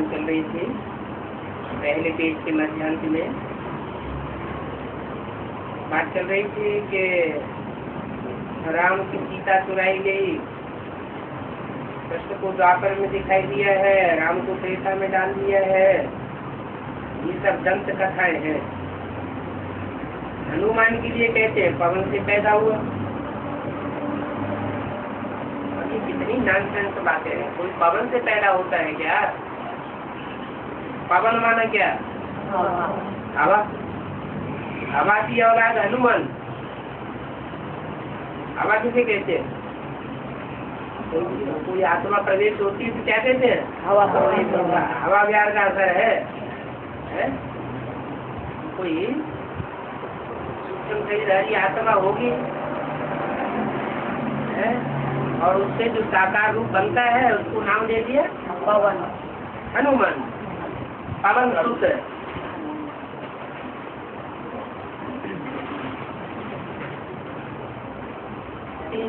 चल रही थी पहले पेज के मध्यांत में बात चल रही थी कि राम की सीता चुराई गई, कृष्ण को द्वापर में दिखाई दिया है, राम को त्रेता में डाल दिया है। ये सब दंत कथाएं हैं। हनुमान के लिए कहते हैं पवन से पैदा हुआ। ये कितनी नॉनसेंस बातें हैं। कोई पवन से पैदा होता है क्या? पवन माना क्या? हवा। हवा की औलाद हनुमान। हवा किसे कहते हैं? कोई आत्मा प्रवेश होती है तो क्या कहते हैं? हवा प्रवेश होगा। हवा व्यार का असर है? कोई सूक्ष्म शरीरधारी आत्मा होगी है? और उससे जो साकार रूप बनता है उसको नाम दे दिया पवन, हनुमान, पवन सूत्र।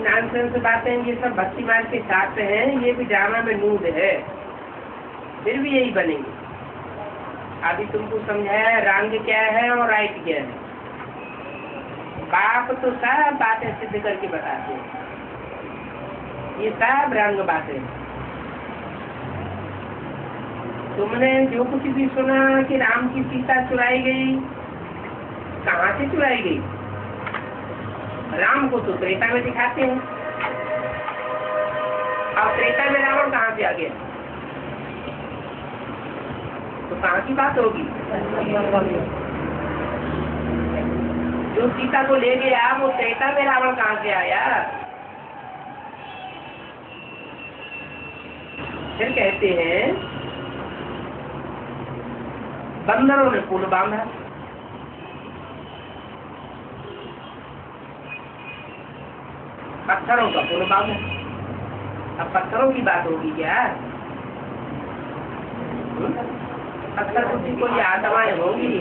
नॉनसेंस बातें ये सब भक्ति मार्ग के छात्र हैं। ये भी ड्रामा में नूद है, फिर भी यही बनेंगे। अभी तुमको समझाया रंग क्या है और राइट क्या है। बाप तो सब बातें सिद्ध करके बताते हैं। ये सब रंग बातें। तुमने जो कुछ भी सुना कि राम की सीता चुराई गई, कहाँ से चुराई गई? राम को तो त्रेता में दिखाते हैं। अब त्रेता में रावण कहाँ से आ गया? तो कहाँ की बात होगी? जो सीता को ले गया वो त्रेता में रावण कहाँ से आया? फिर कहते हैं बंदरों ने पुल बांधा। पत्थरों का पुल बांधा। अब पत्थरों की बात होगी क्या? पत्थर बुद्धि कोई आत्माएं होगी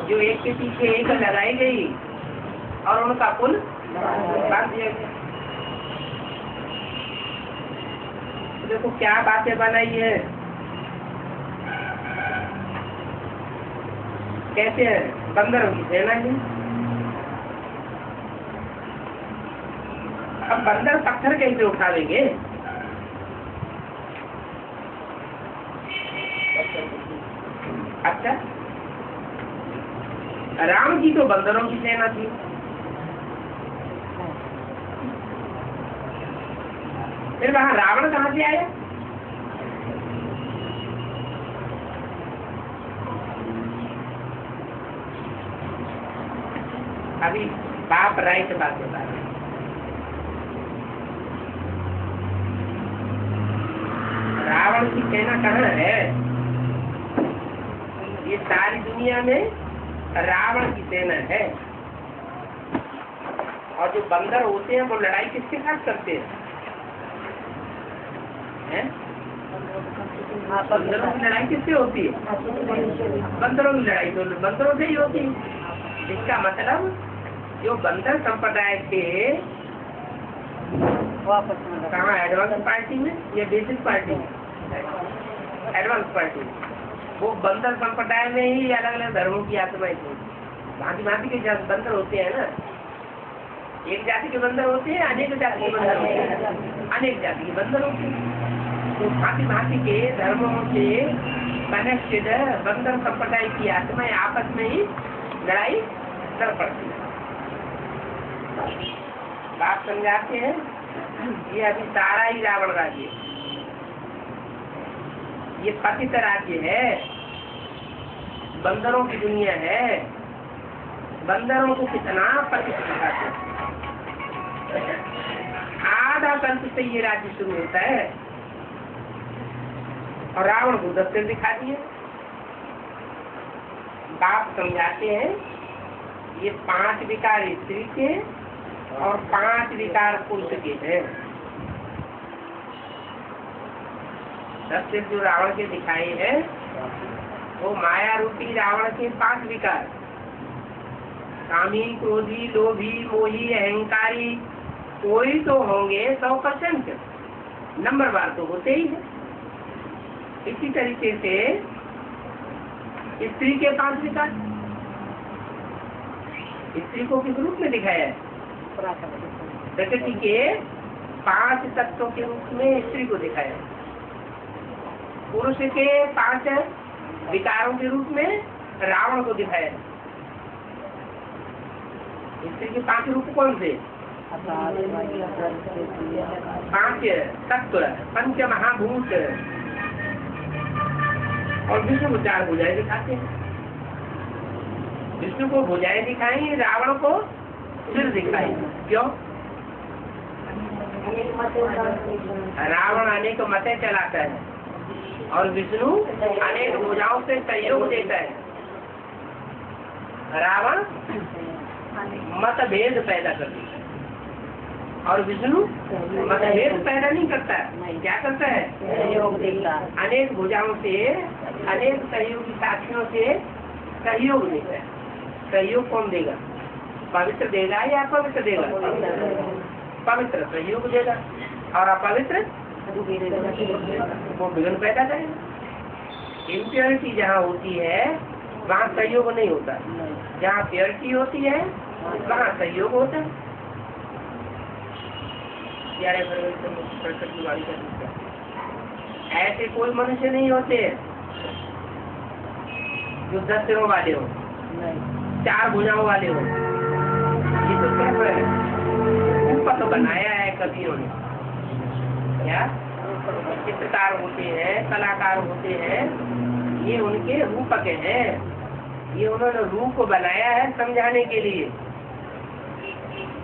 जो एक के पीछे एक लगाई गई और उनका पुल बांध दिया गया। देखो क्या बातें बनाई है। कहते हैं बंदरों की सेना है। अब बंदर पत्थर कैसे उठा लेंगे? अच्छा, राम जी तो बंदरों की सेना थी। फिर वहां रावण कहाँ से आया? अभी बाप राइट बात बता रहे। रावण की सेना कहाँ है? ये सारी दुनिया में रावण की सेना है। और जो बंदर होते हैं वो लड़ाई किसके साथ करते हैं? बंदरों की लड़ाई किससे होती है? बंदरों की लड़ाई तो बंदरों से ही होती है। इसका मतलब जो बंदर संप्रदाय के कहाँ, एडवांस पार्टी में या बेसिक पार्टी में? एडवांस पार्टी में। वो बंदर संप्रदाय में ही अलग अलग धर्मों की आत्माएं थी। भांति भांति के बंदर होते हैं ना। एक जाति के बंदर होते हैं, अनेक जाति के बंदर होते हैं, अनेक जाति के बंदर होते हैं। तो भांति भांति के धर्मों से कनेक्टेड बंदर संप्रदाय की आत्माएं आपस में ही लड़ाई कर पड़ती है। बात समझाते हैं। ये अभी सारा ही रावण राज्य, ये पतित राज्य है, बंदरों की दुनिया है। बंदरों को कितना पतित दिखाते। आज आधा कल्प से ये राज्य शुरू होता है। और रावण को 10 सिर दिखा दिए। बाप समझाते हैं ये 5 विकार स्त्री के और 5 विकार पुरुष के हैं। 10 सिर जो रावण के दिखाए हैं वो माया रूपी रावण के 5 विकार, कामी, क्रोधी, लोभी, मोही, अहंकारी, कोई तो होंगे 100%, नंबरवार तो होते ही है। इसी तरीके से स्त्री के 5 विकार, स्त्री को किस रूप में दिखाया है? प्रकृति के 5 तत्वों के रूप में स्त्री को दिखाया है। पुरुष के 5 विकारों के रूप में रावण को दिखाया है। स्त्री के 5 रूप कौन से? 5 तत्व, 5 महाभूत। और विष्णु को 4 भुजाएं दिखाते हैं। विष्णु को भुजाएं दिखाई, रावण को सिर दिखाई। क्यों? रावण अनेक मतें चलाता है और विष्णु अनेक भुजाओं से सहयोग देता है। रावण मतभेद पैदा कर देता है और विष्णु मतभेद पैदा नहीं करता है। क्या करता है? सहयोग देता है। अनेक भुजाओं से, अनेक सहयोगी साथियों से सहयोग देता है। सहयोग कौन देगा? पवित्र देगा या अपवित्र देगा? पवित्र सहयोग देगा और अपवित्र वो विघ्न पैदा करेगा। इम्प्योरिटी जहाँ होती है वहाँ सहयोग नहीं होता, जहाँ प्योरिटी होती है वहाँ सहयोग होता है। ऐसे कोई मनुष्य नहीं होते जो 10 सिरों वाले हो, 4 भुजाओं वाले हो। ये तो क्या ऊपर तो बनाया है कवियों ने। क्या चित्रकार होते हैं, कलाकार होते हैं, ये उनके रूपक हैं। ये उन्होंने रूप बनाया है समझाने के लिए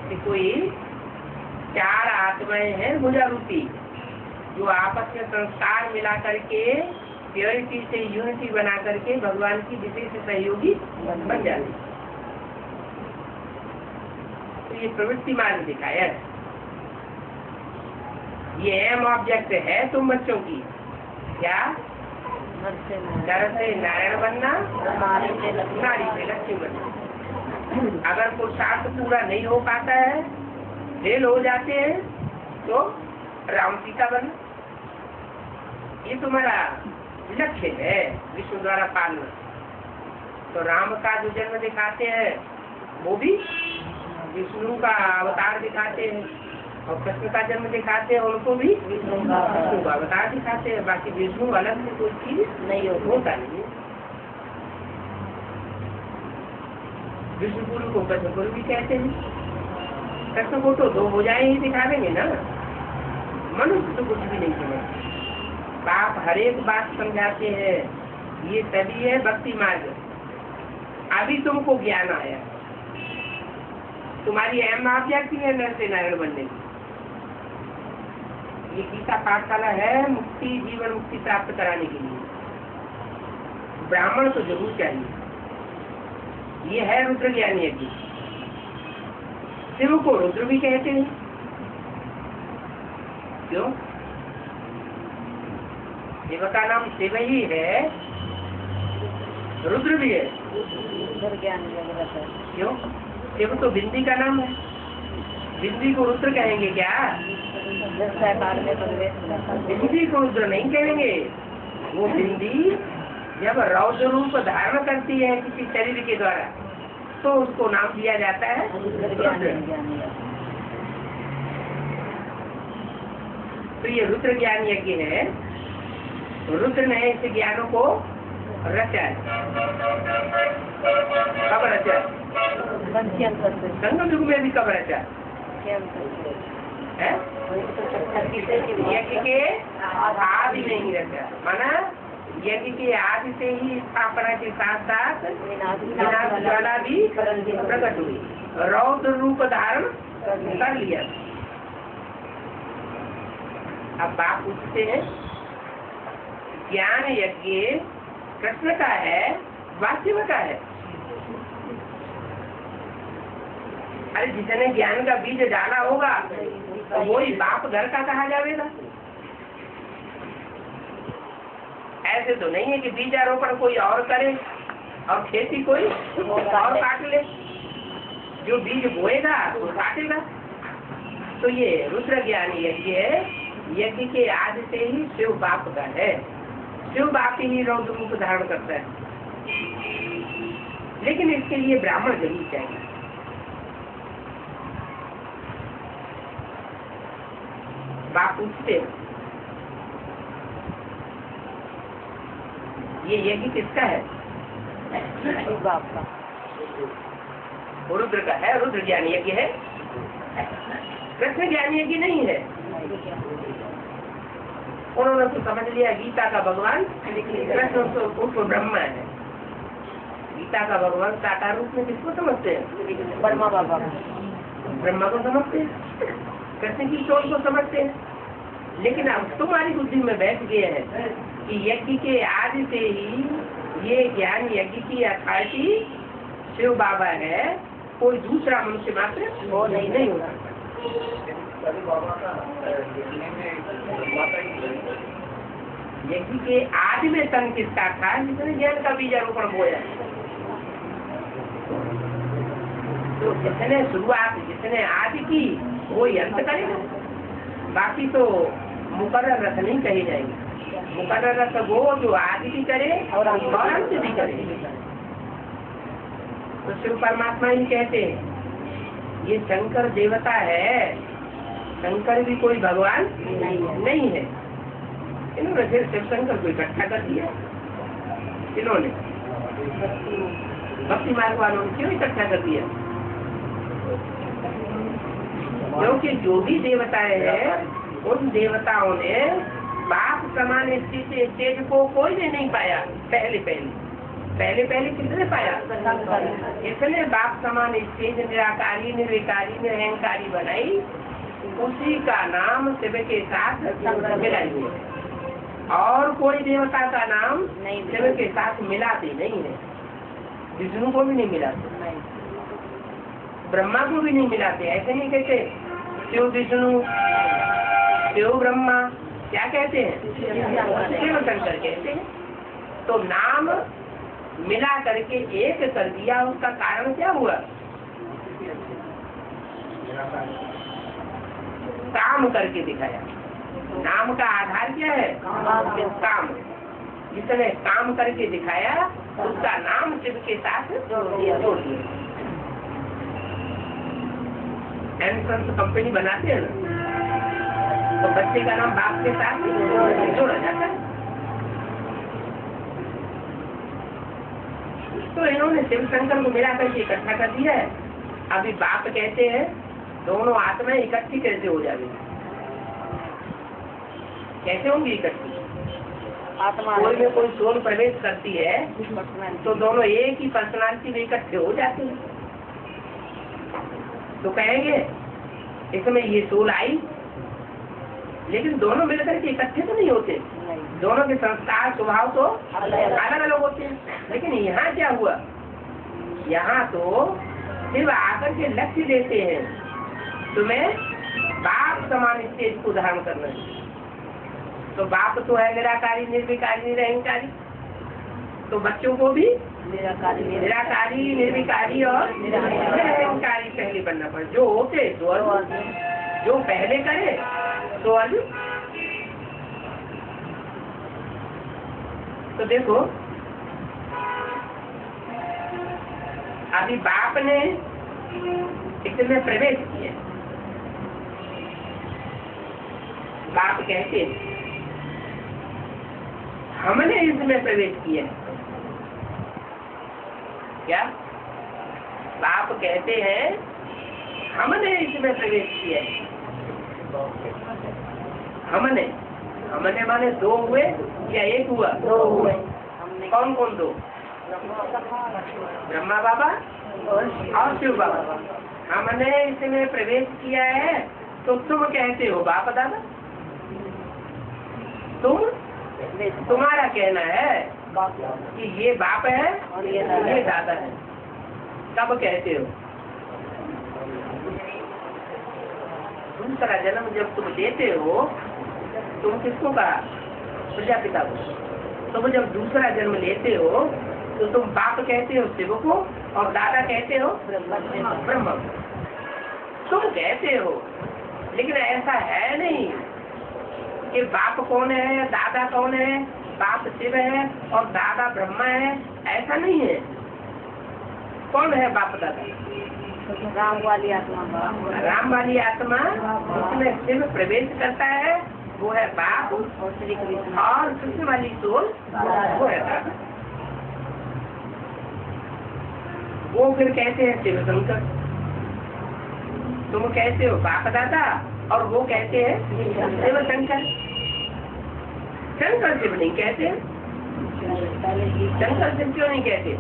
कि कोई 4 आत्माएं हैं भुजा रूपी, जो आपस में संस्कार मिला करके प्योरिटी से यूनिटी बना करके भगवान की विशेष सहयोगी बन जाते। तो ये प्रवृत्ति मार्ग दिखाया है। ये एम ऑब्जेक्ट है तुम बच्चों की। क्या? नर से नारायण बनना, नारी से लक्ष्मी बनना। अगर पुरुषार्थ पूरा नहीं हो पाता है, फेल हो जाते हैं, तो राम सीता बनना ये तुम्हारा लक्ष्य है विष्णु द्वारा पालना। तो राम का जो जन्म दिखाते हैं वो भी विष्णु का अवतार दिखाते हैं, और कृष्ण का जन्म दिखाते हैं उनको भी विष्णु का अवतार दिखाते हैं। बाकी विष्णु अलग से कोई चीज नहीं होता नहीं। विष्णु गुरु को कृष्ण गुरु भी कहते हैं। कृष्ण को तो 2 भुजाएं ही दिखा देंगे ना, मनुष्य तो कुछ भी नहीं समझते। बाप हर एक बात समझाते हैं। ये तभी है भक्ति मार्ग। अभी तुमको ज्ञान आया, तुम्हारी अहम आप जाती है नर से नारायण बनने की। ये गीता पाठशाला है मुक्ति, जीवन मुक्ति प्राप्त कराने के लिए। ब्राह्मण तो जरूर चाहिए। ये है रुद्र ज्ञान यज्ञ। शिव को रुद्र भी कहते हैं। क्यों? शिव का नाम शिव ही है, रुद्र भी है। क्यों? शिव तो बिंदी का नाम है, बिंदी को रुद्र कहेंगे क्या? बिंदी को रुद्र नहीं कहेंगे। वो बिंदी जब रौद्र रूप धारण करती है किसी शरीर के द्वारा तो उसको नाम दिया जाता है रुद्र। तो ये रुद्र ज्ञान यज्ञ है। रुद्र ने इस ज्ञानों को रचा है। कब रचा? संगम युग में भी कब रचा है? यज्ञ के आदि में ही रचा। माना यज्ञ के आदि से ही स्थापना के साथ साथ विनाश ज्वाला भी प्रकट हुई, रौद्र रूप धारण कर लिया। अब बाप पूछते हैं ज्ञान यज्ञ कृष्ण का है वास्तव का है? अरे जिसने ज्ञान का बीज डाला होगा तो वही बाप घर का कहा जाएगा। ऐसे तो नहीं है कि बीजारोपण कोई और करे और खेती कोई और काट ले। जो बीज बोएगा वो काटेगा। तो ये रुद्र ज्ञान यज्ञ है, यज्ञ के आदि से ही शिव बाप का है। शिव बाप ही रौद्र रूप धारण करता है, लेकिन इसके लिए ब्राह्मण जरूर चाहिए। बाप पूछते ये यज्ञ किसका है? बाप का। रुद्र का है। रुद्र ज्ञान यज्ञ है, कृष्ण ज्ञान यज्ञ नहीं है। उन्होंने तो समझ लिया गीता का भगवान कृष्ण उनको ब्रह्मा है। गीता का भगवान साकार रूप में किसको समझते हैं? ब्रह्मा बाबा, ब्रह्मा को समझते हैं, कृष्ण की सोच को समझते हैं। लेकिन अब तुम्हारी बुद्धि में बैठ गया है कि यज्ञ के आदि से ही ये ज्ञान यज्ञ की अथॉरिटी शिव बाबा है, कोई दूसरा मनुष्य मात्र वो नहीं होगा। यज्ञ के आदि में तन किसका था? जिसने ज्ञान का बीजारोपण बोया। तो जिसने शुरुआत, जिसने आदि की वो अंत करेगा। बाकी तो मुकर्रर रथ नहीं कही जाएगी। मुकर्रर रथ वो जो आदि भी करे और अंत भी करे। तो शिव परमात्मा ही कहते हैं ये शंकर देवता है, शंकर भी कोई भगवान नहीं है। इन्होंने फिर शिव शंकर को इकट्ठा कर दिया। इन्होंने भक्ति मार्ग वालों ने क्यों इकट्ठा कर दिया? क्योंकि जो भी देवताएं हैं उन देवताओं ने बाप समान स्टेज को कोई ने नहीं पाया। पहले किसने पाया? इसने बाप समान स्टेज निराकारी निर्विकारी निरहंकारी बनाई, उसी का नाम शिव के साथ मिलाई। और कोई देवता का नाम शिव के साथ मिलाते नहीं है। विष्णु को भी नहीं मिलाते, ब्रह्मा को भी नहीं मिलाते। ऐसे नहीं कहते शिव विष्णु शिव ब्रह्मा, क्या कहते हैं? शिव शंकर कहते हैं। तो नाम मिला करके एक कर दिया। उसका कारण क्या हुआ? काम करके दिखाया। नाम का आधार क्या है? काम। जिसने काम करके दिखाया उसका नाम शिव के साथ जोड़ दिया। कंपनी बनाते हैं ना, तो बच्चे का नाम बाप के साथ जोड़ा जाता है। तो इन्होंने शिव शंकर को मिला करके इकट्ठा कर दिया है। अभी बाप कहते हैं दोनों आत्माएं इकट्ठी कैसे हो जाएगी? कैसे होंगी इकट्ठी? आत्मा कोई में कोई सोल प्रवेश करती है तो दोनों एक ही पर्सनालिटी में इकट्ठे हो जाते हैं। तो कहेंगे इसमें ये सोल आई, लेकिन दोनों मिलकर के इकट्ठे तो नहीं होते। दोनों के संस्कार स्वभाव तो अलग अलग होते हैं। लेकिन यहाँ क्या हुआ? यहाँ तो सिर्फ आकर के लक्ष्य देते हैं तुम्हें बाप समान स्टेज को धारण करना है। तो बाप तो है निराकारी निर्विकारी निरहंकारी। तो बच्चों को भी निराकारी निर्विकारी और निरहंकारी पहले बनना पड़े। जो होते तो जो पहले करे तो अर्जुन। तो देखो अभी बाप ने इसमें प्रवेश किया। बाप कहते हैं हमने इसमें प्रवेश किया। क्या बाप कहते हैं हमने इसमें प्रवेश किया? हमने माने दो हुए या एक हुआ? दो हुए। कौन कौन दो? ब्रह्मा बाबा और शिव बाबा। हमने इसमें प्रवेश किया है तो तुम कहते हो बाप दादा। तुम्हारा कहना है बाप कि ये बाप है और ये दादा है, कब कहते हो? दूसरा जन्म जब तुम लेते हो, तुम किसको कहा? प्रजापिता को। तुम जब दूसरा जन्म लेते हो तो तुम बाप कहते हो शिव को और दादा कहते हो ब्रह्म को। तुम कहते हो, लेकिन ऐसा है नहीं कि बाप कौन है दादा कौन है, बाप शिव है और दादा ब्रह्मा है, ऐसा नहीं है। कौन है बाप दादा? राम वाली आत्मा। राम वाली आत्मा जिसमें शिव प्रवेश करता है वो है बाप, और श्री कृष्ण और कृष्ण वाली सोल वो है दादा। वो फिर कहते हैं शिव शंकर। तुम कहते हो बाप दादा और वो कहते हैं शिव शंकर। शंकर शिव नहीं कहते। शंकर शिव क्यों नहीं कहते?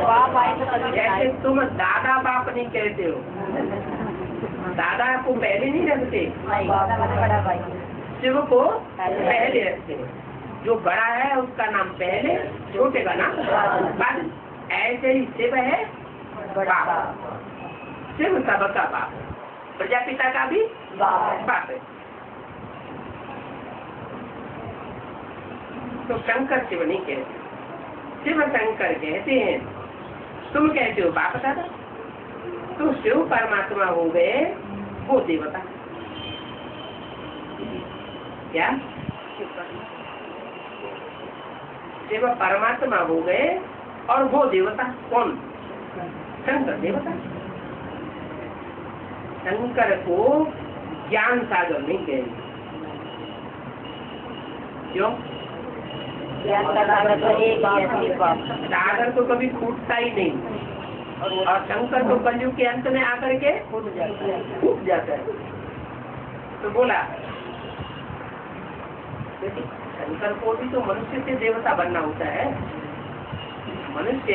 बाप आए तो कभी जैसे तुम दादा बाप नहीं कहते हो, दादा को पहले नहीं रखते, बड़ा भाई शिव को पहले रखते हैं। जो बड़ा है उसका नाम पहले, छोटे का नाम बाद। ऐसे ही शिव है बाप, शिव सबका बाप, प्रजापिता का भी बाप है। तो शंकर शिव नहीं कहते, शिव शंकर कहते हैं। तुम कहते हो बाप दादा, तो शिव परमात्मा हो गए वो देवता। क्या? शिव परमात्मा हो गए और वो देवता कौन? शंकर देवता। शंकर को ज्ञान सागर नहीं कहेंगे। क्यों? ज्ञान का सागर तो एक ही है, बाप। सागर तो कभी फूटता ही नहीं, और शंकर तो कलयुग के अंत में आकर के फूट जाता है। तो बोला शंकर को भी तो मनुष्य से देवता बनना होता है। मनुष्य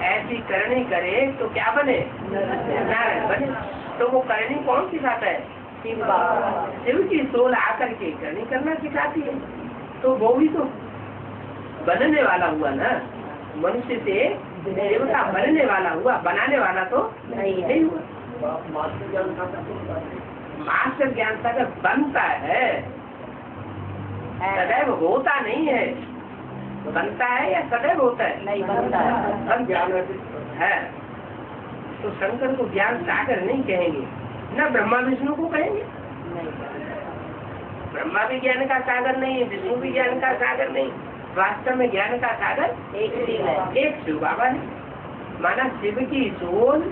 ऐसी करनी करे तो क्या बने? नारायण बने। तो वो करनी कौन सिखाता है? शिव की सोल आकर के करनी करना सिखाती है। तो वो भी तो बनने वाला हुआ ना, मनुष्य से देवता बनने वाला हुआ, बनाने वाला तो नहीं हुआ। मास्टर ज्ञान सागर बनता है, सदैव होता नहीं है। बनता है या सदैव होता है? नहीं बनता है। तो शंकर को ज्ञान सागर नहीं कहेंगे, न ब्रह्मा विष्णु को कहेंगे। ब्रह्मा भी ज्ञान का सागर नहीं है, विष्णु भी ज्ञान का सागर नहीं। वास्तव में ज्ञान का सागर एक शिव बाबा है। माना शिव की सोल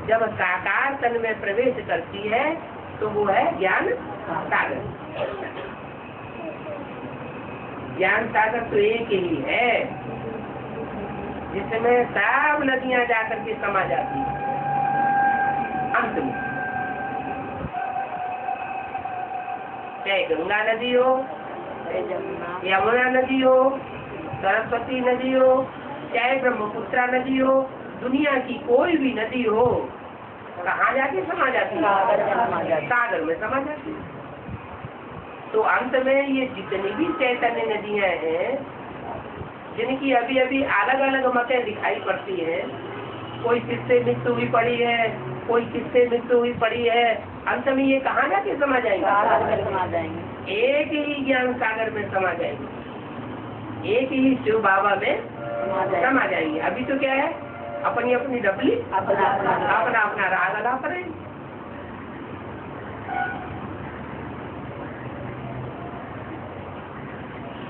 जब साकार तन में प्रवेश करती है तो वो है ज्ञान सागर। ज्ञान सागर तो एक ही है जिसमें सब नदियां जाकर के समा जाती है अंत में। चाहे गंगा नदी हो, यमुना नदी हो, सरस्वती नदी हो, चाहे ब्रह्मपुत्रा नदी हो, दुनिया की कोई भी नदी हो, कहाँ जाके समा जाती है? सागर में समा जाती है। तो अंत में ये जितनी भी चैतन्य नदियां हैं जिनकी अभी अभी अलग अलग मतें दिखाई पड़ती हैं, कोई किससे मृत्यु हुई पड़ी है, कोई किससे मृत्यु हुई पड़ी है, अंत में ये कहाँ जाके समा जाएंगे? एक ही ज्ञान सागर में समा जाएंगे, एक ही शिव बाबा में समा जाएंगे। अभी तो क्या है, अपनी अपनी डबली अपना अपना राग अदा करें।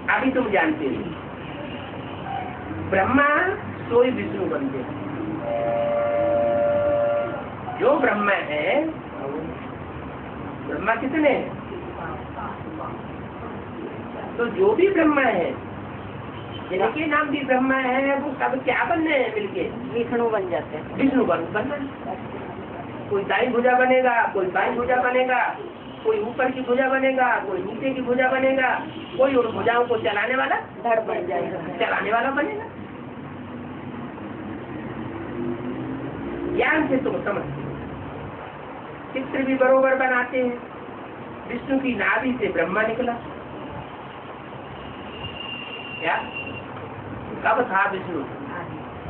अभी तुम जानते हो ब्रह्मा सोई विष्णु बनते हैं। जो ब्रह्मा है, ब्रह्मा कितने हैं? तो जो भी ब्रह्मा है, जिनके नाम भी ब्रह्मा है, वो सब क्या बनने हैं मिलके? विष्णु बन जाते हैं। विष्णु बनना। कोई दाई भुजा बनेगा, कोई बाई भुजा बनेगा, कोई ऊपर की भुजा बनेगा, कोई नीचे की भुजा बनेगा, कोई उन भुजाओं को चलाने वाला धड़ बन जाएगा, चलाने वाला बनेगा। ज्ञान से तुम समझते, चित्र भी बरोबर बनाते हैं। विष्णु की नाभि से ब्रह्मा निकला, क्या कब था विष्णु,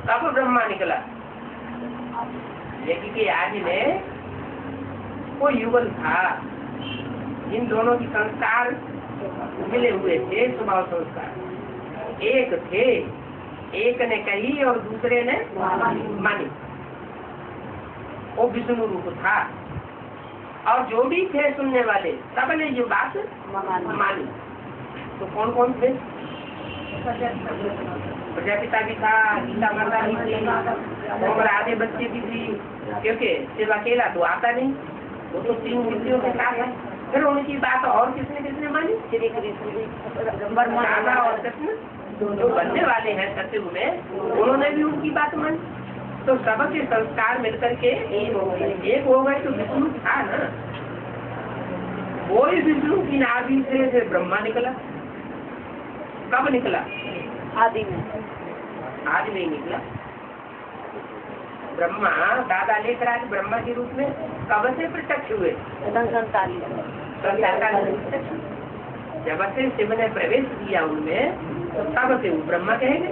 कब ब्रह्मा निकला? लेकिन कि आदि में कोई युगल था, इन दोनों की संस्कार मिले हुए थे, स्वभाव संस्कार एक थे, एक ने कही और दूसरे ने मानी, वो विष्णु रूप था। और जो भी थे सुनने वाले सबने ये बात मानी। तो कौन कौन थे? प्रजापिता भी था, गीता माता भी थी और आधे बच्चे भी थी, क्योंकि सिर्फ अकेला तो आता नहीं, वो तो 3 मूर्तियों के साथ है। फिर उनकी बात और किसने किसने मानी? श्री कृष्ण, राधा और कृष्ण जो बनने वाले हैं सत्युग में, उन्होंने भी उनकी बात मानी। तो सबके संस्कार मिलकर के एक हो गए। तो विष्णु था ना, वही विष्णु की नाभि से ब्रह्मा निकला। कब निकला? आदि में। आज नहीं निकला। ब्रह्मा दादा लेकर आए ब्रह्मा के रूप में कब से प्रत्यक्ष हुए? 47। जब से शिव ने प्रवेश किया उनमें, तो तब से वो ब्रह्मा कहेंगे।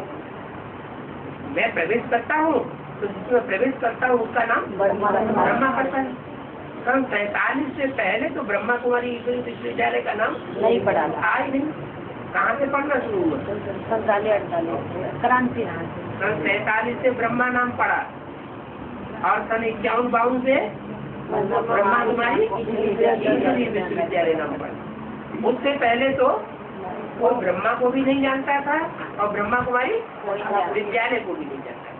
मैं प्रवेश करता हूँ तो जिसमें प्रवेश करता हूँ उसका नाम ब्रह्मा पड़ता है। 47 से पहले तो ब्रह्मा कुमारी विश्वविद्यालय का नाम नहीं पढ़ा था ही नहीं। कहाँ से पढ़ना शुरू हुआ? 47-48 क्रांति। 47 से ब्रह्मा नाम पड़ा और सन 51-52 से ब्रह्मा कुमारी विश्वविद्यालय नाम पड़ा। उससे पहले तो वो ब्रह्मा को भी नहीं जानता था और ब्रह्मा कुमारी विद्यालय को भी नहीं जानता था।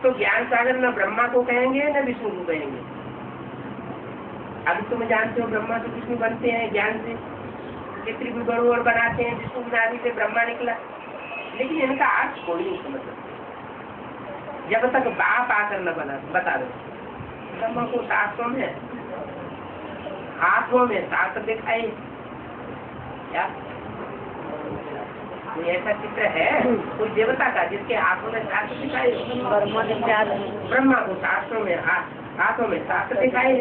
तो ज्ञान सागर न ब्रह्मा को कहेंगे न विष्णु को कहेंगे। अभी तुम जानते हो ब्रह्मा से विष्णु बनते हैं ज्ञान से, चित्र भी बड़ोड़ बनाते हैं, विष्णु नाभि से ब्रह्मा निकला। लेकिन इनका अर्थ कोई नहीं समझ सकता जब तक बाप आकर न बता दो। ब्रह्मा को शास्त्रों में हाथों में शास्त्र दिखाई क्या? कोई ऐसा चित्र है कोई देवता का जिसके हाथों में शास्त्र दिखाई? ब्रह्मा को शास्त्रों में हाथों में शास्त्र दिखाई।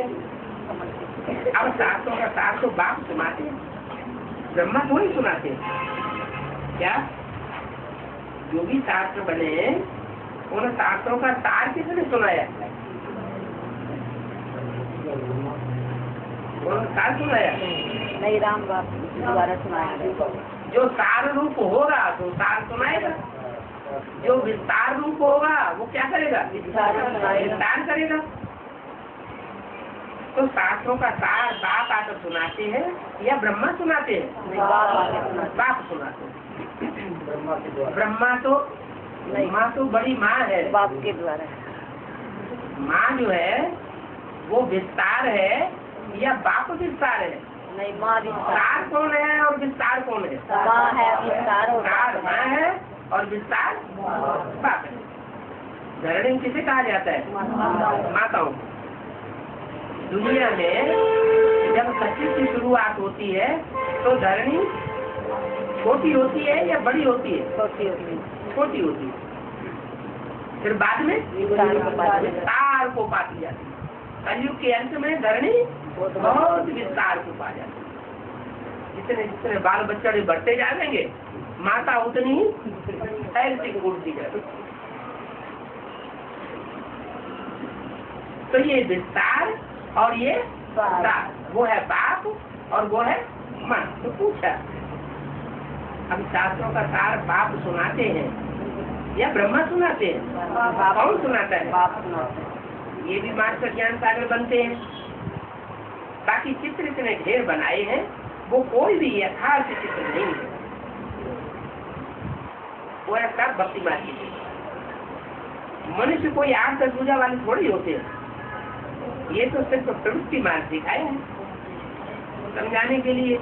अब शास्त्रों का सार तो बाप सुनाते हैं, ब्रह्मा थोड़ी सुनाते हैं। क्या जो भी शास्त्र बने उन शास्त्रों का सार किसने सुनाया? सार सुनाया नहीं, राम बाप द्वारा सुनाया। जो सार रूप होगा तो सार सुनाएगा, जो विस्तार रूप होगा वो क्या करेगा? विस्तार करेगा। तो शास्त्रों का सार बाप आकर सुनाते हैं या ब्रह्मा सुनाते हैं? बाप सुनाते हैं। ब्रह्मा तो बड़ी माँ है, बाप के द्वारा। माँ जो है वो विस्तार है या बाप विस्तार है? नहीं, माँ विस्तार कौन है और विस्तार कौन है? माँ है, विस्तार माँ है और विस्तार बाप है। धरणी किसे कहा जाता है? माताओं। दुनिया में जब सच्ची की शुरुआत होती है तो धरणी छोटी होती है या बड़ी होती है? छोटी होती है। फिर बाद में विस्तार को पाती जाती है। कलयुग के अंत में धरणी बहुत विस्तार को पा जाती है। जितने जितने बाल बच्चे बढ़ते जाएंगे माता उतनी ही फैलती उड़ती जाती। तो ये विस्तार और ये सार, वो है बाप और वो है माँ। तो पूछा हम शास्त्रों का सार बाप सुनाते हैं या ब्रह्मा सुनाते हैं? कौन सुनाता है? बाप सुनाते हैं। ये भी मास्टर ज्ञान सागर बनते हैं। बाकी चित्र इतने ढेर बनाए हैं वो कोई भी यथार्थ चित्र नहीं है, वो ऐसा भक्ति मार्ग की। मनुष्य कोई 8-10 पूजा वाले थोड़ी होते हैं। ये तो सिर्फ प्रवृत्ति मार्ग दिखाया है समझाने के लिए।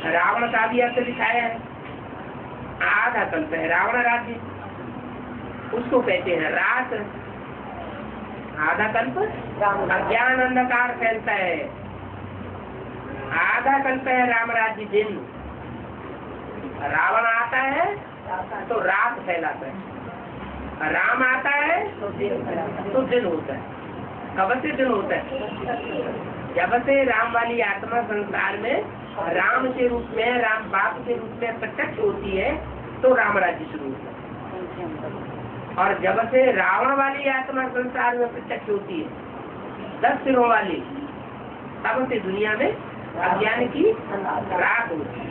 रावण का भी अर्थ दिखाया है। आधा कल्प है रावण राज्य, उसको कहते हैं रात। आधा कल्प अज्ञान अंधकार फैलता है। आधा कल्प है राम राज्य दिन। रावण आता है तो रात फैलाता है, राम आता है तो दिन होता है। कब से दिन होता है? जब से राम वाली आत्मा संसार में राम के रूप में, राम बाप के रूप में प्रत्यक्ष होती है तो राम राज्य शुरू होता है। और जब से रावण वाली आत्मा संसार में प्रत्यक्ष होती है, 10 सिरों वाली, तब से दुनिया में अज्ञान की राख होती है।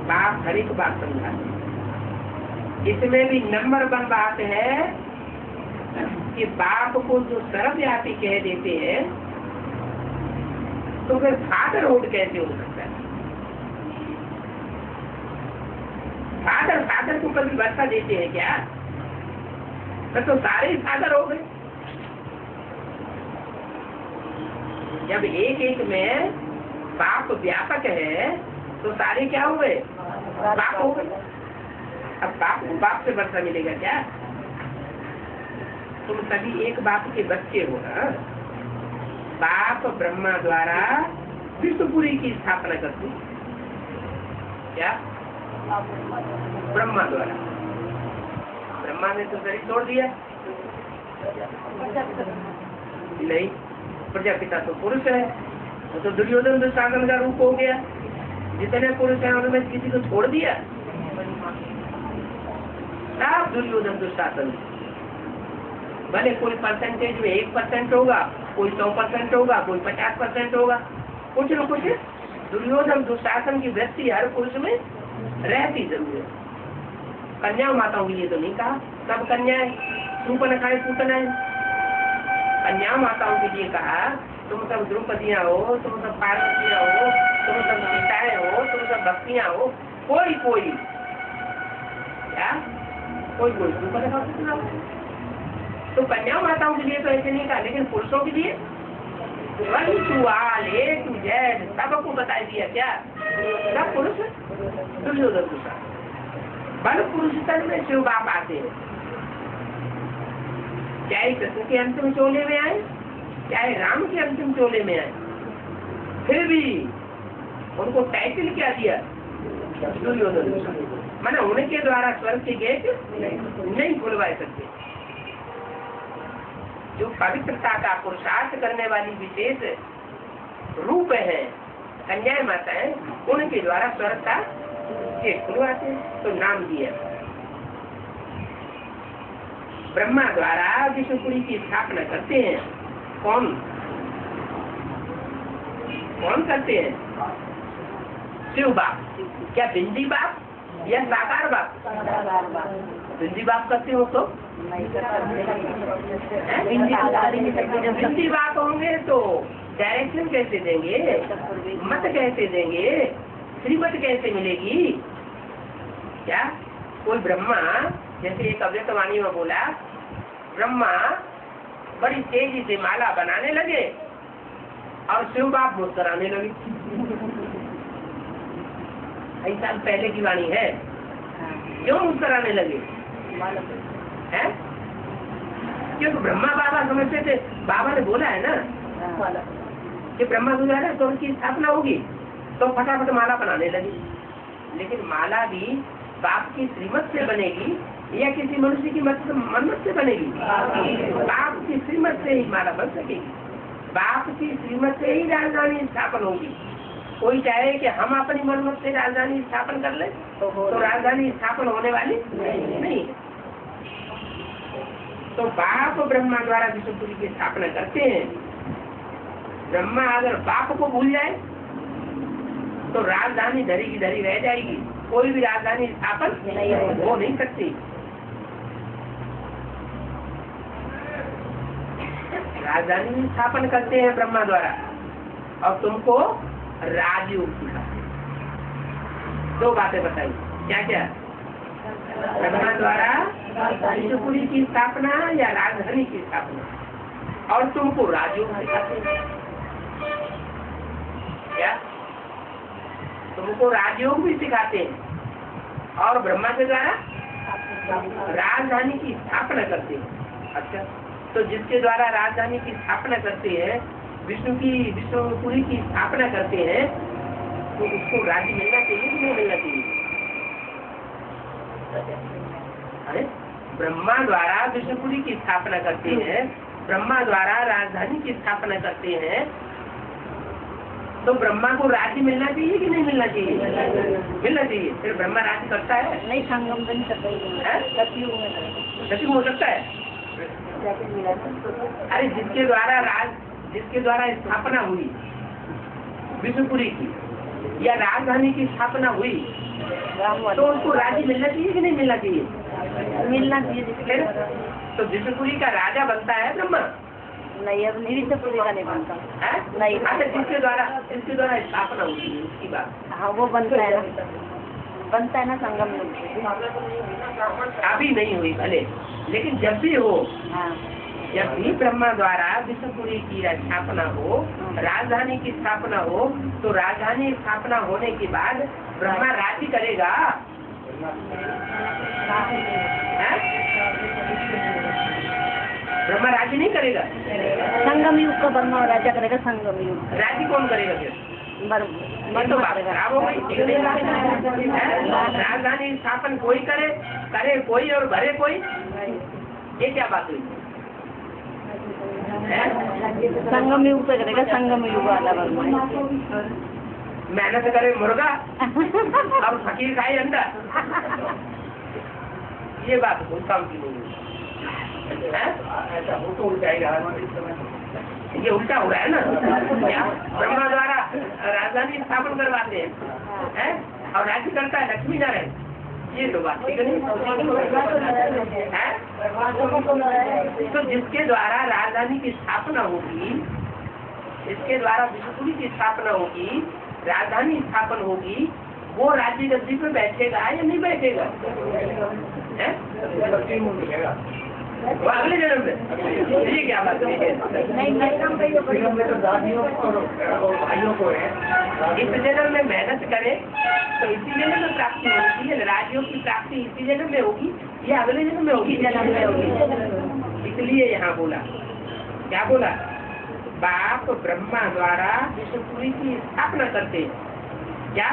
बाप हर एक बात समझाते। इसमें भी नंबर 1 बात है कि बाप को जो सर्वव्यापी कह देते हैं तो फिर फादरहुड कैसे हो सकता है? फादर को कभी वर्षा देते हैं क्या? तो सारे ही फादर हो गए। जब एक में बाप व्यापक है तो सारे क्या हो गए? बाप हो गए। अब बाप को बाप से वर्षा मिलेगा क्या? तुम सभी एक बाप के बच्चे हो ना। बाप ब्रह्मा द्वारा विश्वपुरी की स्थापना करते क्या? ब्रह्मा द्वारा। ब्रह्मा ने तो शरीर छोड़ दिया नहीं, प्रजापिता तो पुरुष है, वो तो दुर्योधन दुशासन का रूप हो गया। जितने पुरुष हैं उनमें किसी को छोड़ दिया? सब दुर्योधन दुशासन। भले कोई परसेंटेज में 1% होगा, कोई 100% होगा, कोई 50% होगा, कुछ न कुछ दुर्योधन दुशासन की वृत्ति हर पुरुष में रहती जरूर है। कन्या माताओं के लिए तो नहीं कहा, सब कन्याएं सूर्पनखाएं पूतनाएं। कन्या माताओं के लिए कहा तुम सब द्रौपदियां हो, तुम सब पार्वतियां हो, तुम सब सीताएं हो, तुम सब भक्तियां हो। कोई क्या कोई सूर्पनखा पूतना हो। तो कन्या माताओं के लिए तो ऐसे नहीं कहा, लेकिन पुरुषों के लिए A to Z सबको बता दिया क्या? सब पुरुष दुर्योधन दुशासन। बल पुरुष तन में शिव बाप आते हैं, चाहे कृष्ण के अंतिम चोले में आए, चाहे राम के अंतिम चोले में आए, फिर भी उनको टाइटल क्या दिया? दुर्योधन दुशासन। माने उनके द्वारा स्वर्ग के गेट नहीं खुलवा सकते। जो पवित्रता का पुरुषार्थ करने वाली विशेष रूप है कन्या माता है, उनके द्वारा स्वर्ग का गेट खुलवाते हैं, तो नाम दिया। ब्रह्मा द्वारा विष्णुपुरी की स्थापना करते हैं। कौन करते हैं? शिव बाप। क्या बिंदी बाप या साकार बाप? बिंदी बाप करते हो तो बिंदी बाप होंगे तो डायरेक्शन कैसे देंगे? मत कैसे देंगे? श्रीमत कैसे मिलेगी? क्या कोई ब्रह्मा, जैसे एक अव्यक्त वाणी में बोला, ब्रह्मा बड़ी तेजी से माला बनाने लगे और शिव बाप मुस्कुराने लगे। ऐसा पहले की वाणी है। क्यों मुस्कुराने लगे? है क्योंकि ब्रह्मा बाबा समझते थे, बाबा ने बोला है ना कि ब्रह्मा द्वारा तो उनकी स्थापना होगी, तो फटाफट माला बनाने लगी। लेकिन माला भी बाप की श्रीमत से बनेगी या किसी मनुष्य की मन्नत से बनेगी? बाप की श्रीमत से ही माला बन सकेगी। बाप की श्रीमत से ही राजधानी स्थापन होगी। कोई चाहे कि हम अपनी मन्नत से राजधानी स्थापन कर ले तो राजधानी स्थापन होने वाली नहीं। तो बाप ब्रह्मा द्वारा विष्णुपुरी की स्थापना करते हैं। ब्रह्मा अगर बाप को भूल जाए तो राजधानी धरी की धरी रह जाएगी, कोई भी राजधानी स्थापन हो नहीं सकती। राजधानी स्थापन करते हैं ब्रह्मा द्वारा और तुमको राजयोग सिखाते। 2 बातें बताई, क्या क्या? ब्रह्मा द्वारा विष्णुपुरी की स्थापना या राजधानी की स्थापना, और तुमको राजयोग सिखाते हैं। क्या? तुमको राजयोग भी सिखाते हैं और ब्रह्मा के द्वारा राजधानी की स्थापना करते हैं। अच्छा, तो जिसके द्वारा राजधानी की स्थापना करते हैं, विष्णुपुरी की स्थापना करते हैं, तो उसको राज्य मिलना चाहिए कि नहीं मिलना चाहिए? अरे ब्रह्मा द्वारा विष्णुपुरी की स्थापना करते हैं, ब्रह्मा द्वारा राजधानी की स्थापना करते हैं, तो ब्रह्मा को राज्य मिलना चाहिए कि नहीं मिलना चाहिए? मिलना चाहिए। फिर ब्रह्मा राज्य करता है? नहीं, संगम बन सकता है, सतयुग में करेगा। सचिव हो सकता है। अरे जिसके द्वारा स्थापना हुई विष्णुपुरी की या राजधानी की स्थापना हुई, तो उनको राज्य मिलना चाहिए कि नहीं मिलना चाहिए? मिलना चाहिए। फिर तो विष्णुपुरी का राजा बनता है ब्रह्मा? नहीं, अब विष्णुपुरी का नहीं बनता है? नहीं। अच्छा, जिसके द्वारा स्थापना होती है उसकी बात। हाँ, वो बनता है ना संगम में। अभी नहीं हुई भले, लेकिन जब भी हो, हाँ, जब भी ब्रह्मा द्वारा विष्णुपुरी की स्थापना हो, राजधानी की स्थापना हो, तो राजधानी स्थापना होने के बाद ब्रह्मा राज्य करेगा। ब्रह्मा राज्य नहीं करेगा। संगम युग का ब्रह्मा राजा करेगा। संगम युग राज्य कौन करेगा फिर? तो बात खराब हो गई। राजधानी स्थापन कोई करे कोई और भरे कोई, ये क्या बात हुई? संगम युग पे करेगा। संगम युग वाला ब्रह्मा मेहनत करे मुर्गा और फकीर खाए अंडा, ये बात कोई काम की नहीं है। ऐसा हो तो उल्टा ये उल्टा हो रहा है ना। क्या ब्रह्मा द्वारा राजधानी स्थापन करवाते हैं और राज्य करता है लक्ष्मी नारायण, ये तो बात ठीक नहीं है। तो जिसके द्वारा राजधानी की स्थापना होगी, जिसके द्वारा विष्णुपुरी की स्थापना होगी, राजधानी स्थापन होगी, वो राज्य गद्दी पे बैठेगा या नहीं बैठेगा? वो अगले जन्म में। ये क्या बात है? भाइयों को है, इस जन्म में मेहनत करे तो इसी जन्म में प्राप्ति होती है। राज्यों की प्राप्ति इसी जन्म में होगी या अगले जन्म में होगी? जन्म में होगी। इसलिए यहाँ बोला, क्या बोला? बाप ब्रह्मा द्वारा विष्णुपुरी की स्थापना करते हैं। क्या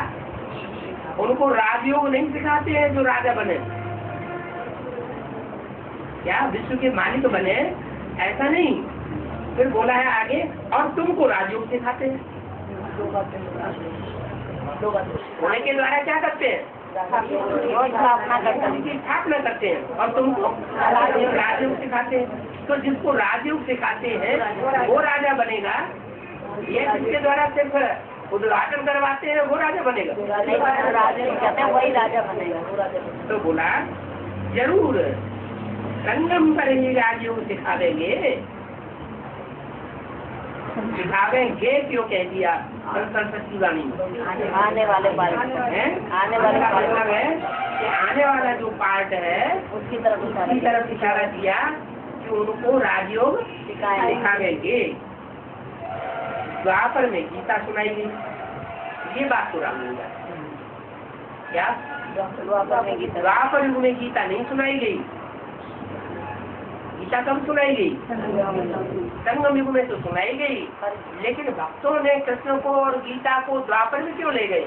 उनको राजयोग नहीं सिखाते हैं जो राजा बने? क्या विश्व के मालिक बने? ऐसा नहीं। फिर बोला है आगे, और तुमको राजयोग सिखाते हैं। होने के द्वारा क्या करते हैं? स्थापना करते हैं और तुमको राजयोग सिखाते हैं। तो जिसको राजयोग सिखाते हैं वो राजा बनेगा, ये जिसके द्वारा सिर्फ उद्घाटन करवाते हैं वो राजा बनेगा? वही राजा बनेगा। तो बोला जरूर संगम पर ही राजयोग सिखावेंगे। सिखावेंगे क्यों कह दिया? सरस्वती वाणी आने वाले पार्ट है, आने वाला मतलब है कि आने वाला जो पार्ट है उसकी तरफ इशारा किया कि उनको राजयोग सिखावेंगे। द्वापर में गीता सुनाई गई, ये बात तो राम ने क्या? द्वापर युग में गीता नहीं सुनाई गई। गीता कब सुनाई गई? संगम युग में तो सुनाई गई, लेकिन भक्तों ने कृष्ण को और गीता को द्वापर में क्यों ले गए?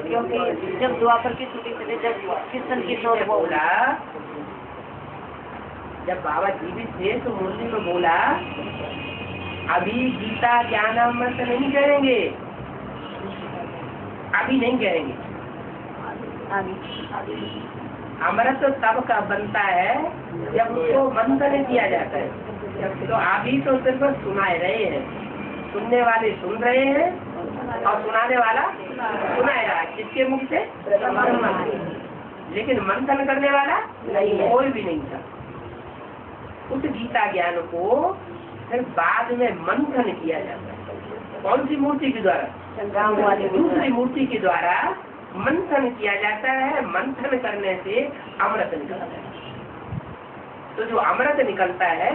क्योंकि जब द्वापर की छुट्टी चले, जब कृष्ण की शोर बोला, जब बाबा जीवित थे तो मुरली में बोला अभी गीता ज्ञानामृत नहीं करेंगे, अभी नहीं करेंगे। अमृत तब का बनता है जब उसको मंथन किया जाता है। तो अभी तो सिर्फ सुनाए रहे हैं, सुनने वाले सुन रहे हैं और सुनाने वाला सुनाए रहा है। किसके मुख से? लेकिन मंथन करने वाला कोई भी नहीं था। उस गीता ज्ञान को फिर बाद में मंथन किया जाता है। कौन सी मूर्ति के द्वारा? दूसरी मूर्ति के द्वारा मंथन किया जाता है। मंथन करने से अमृत निकलता है। तो जो अमृत निकलता है,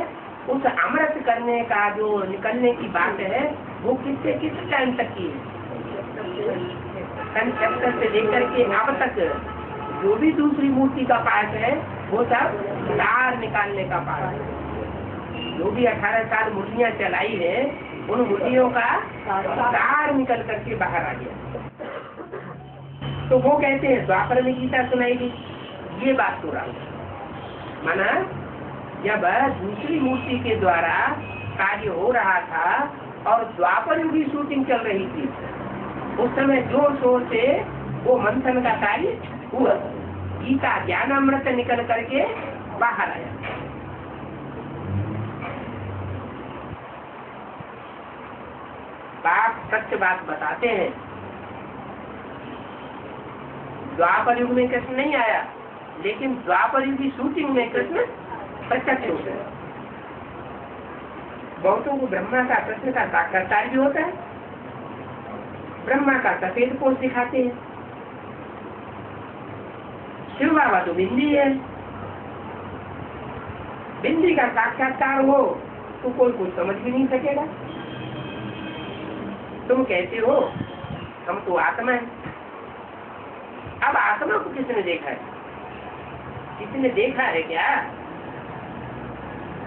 उस अमृत करने का जो निकलने की बात है वो किस टाइम तक की है? कंचक्टर से लेकर के अब तक जो भी दूसरी मूर्ति का पार्ट है वो सब तार निकालने का पार्ट है। जो भी 18 साल मूर्तियाँ चलाई है, उन मूर्तियों का तार निकल करके बाहर आ गया। तो वो कहते हैं द्वापर में गीता सुनाई गई, ये बात तो रहा। माना जब दूसरी मूर्ति के द्वारा कार्य हो रहा था और द्वापर युग की शूटिंग चल रही थी, उस समय जोर शोर से वो मंथन का कार्य हुआ, गीता ज्ञान अमृत निकल करके बाहर आया। बाप सत्य बात बताते हैं, द्वापर युग में कृष्ण नहीं आया, लेकिन द्वापर युग की शूटिंग में कृष्ण प्रत्यक्ष हो गए। बहुतों को ब्रह्मा का कृष्ण का साक्षात्कार भी होता है, ब्रह्मा का सफेद पोष दिखाते हैं, शिव बाबा तो बिंदी है, बिंदी का साक्षात्कार हो तो कोई कुछ समझ भी नहीं सकेगा। तुम कहते हो हम तो आत्मा है, अब आत्मा को किसने देखा है? किसने देखा है क्या?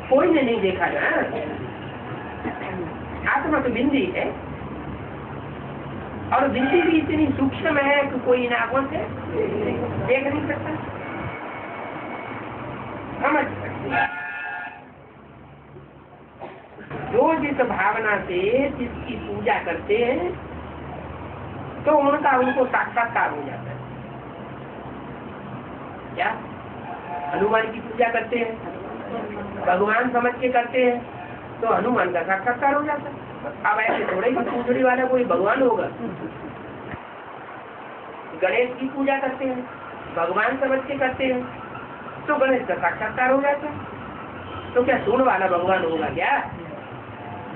कोई ने नहीं देखा ना। आत्मा तो बिंदी है, और बिंदी भी इतनी सूक्ष्म है कि कोई इन आंखों से देख नहीं सकता, समझ सकते। जो जिस भावना से जिसकी पूजा करते हैं तो उनको साक्षात्कार हो जाता है। क्या हनुमान की पूजा करते हैं, भगवान समझ के करते हैं तो हनुमान का साक्षात्कार हो जाता है। अब ऐसे थोड़े ही पूजने वाला कोई भगवान होगा। गणेश की पूजा करते हैं, भगवान समझ के करते हैं तो गणेश का साक्षात्कार हो जाता है। तो क्या सुन वाला भगवान होगा क्या?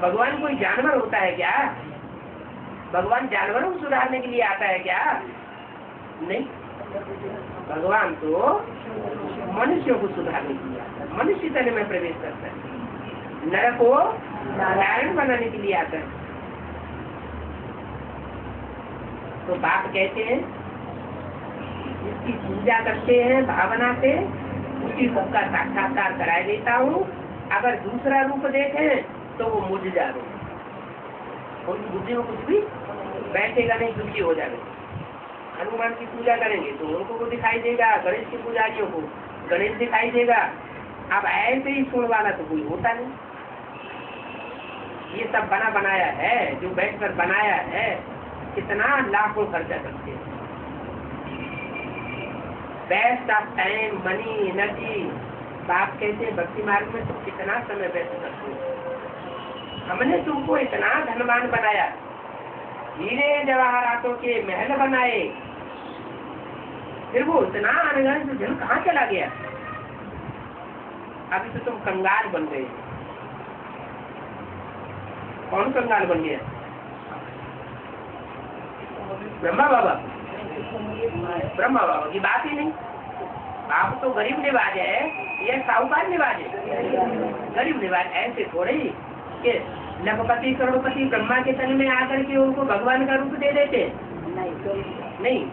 भगवान कोई जानवर होता है क्या? भगवान जानवरों को सुधारने के लिए आता है क्या? नहीं, भगवान तो मनुष्यों को सुधारने के लिए आता है, मनुष्य तन में प्रवेश करता है, नर को नारायण बनाने के लिए आता है। तो बाप कहते हैं जिसकी पूजा करते हैं भावना से उसी रूप का साक्षात्कार कराए देता हूँ। अगर दूसरा रूप देखें तो वो मुझ जा रहे, उनकी बुद्धि में कुछ भी बैठेगा नहीं, दुखी हो जाएंगे। हनुमान की पूजा करेंगे तो उनको वो दिखाई देगा, गणेश की पुजारियों को गणेश दिखाई देगा। अब ऐसे ही सुन वाला तो कोई होता नहीं। ये सब बना बनाया है, जो बैठकर बनाया है, कितना लाखों खर्चा करते हैं, best of time, money, energy. बाप कहते हैं भक्ति मार्ग में तो कितना समय व्यस्त करते हैं। हमने तुमको इतना धनवान बनाया, हीरे जवाहरातों के महल बनाए, फिर वो इतना अनगढ़ तो धन कहाँ चला गया? अभी तो तुम कंगाल बन गए। कौन कंगाल बन गया? ब्रह्मा बाबा। ब्रह्मा बाबा की बात ही नहीं। आप तो गरीब निवाज है, ये साहूकार निवाज है। गरीब निवाज ऐसे थोड़े ही कि लखपति करोड़पति ब्रह्मा के तन में आकर के उनको भगवान का रूप दे देते नहीं,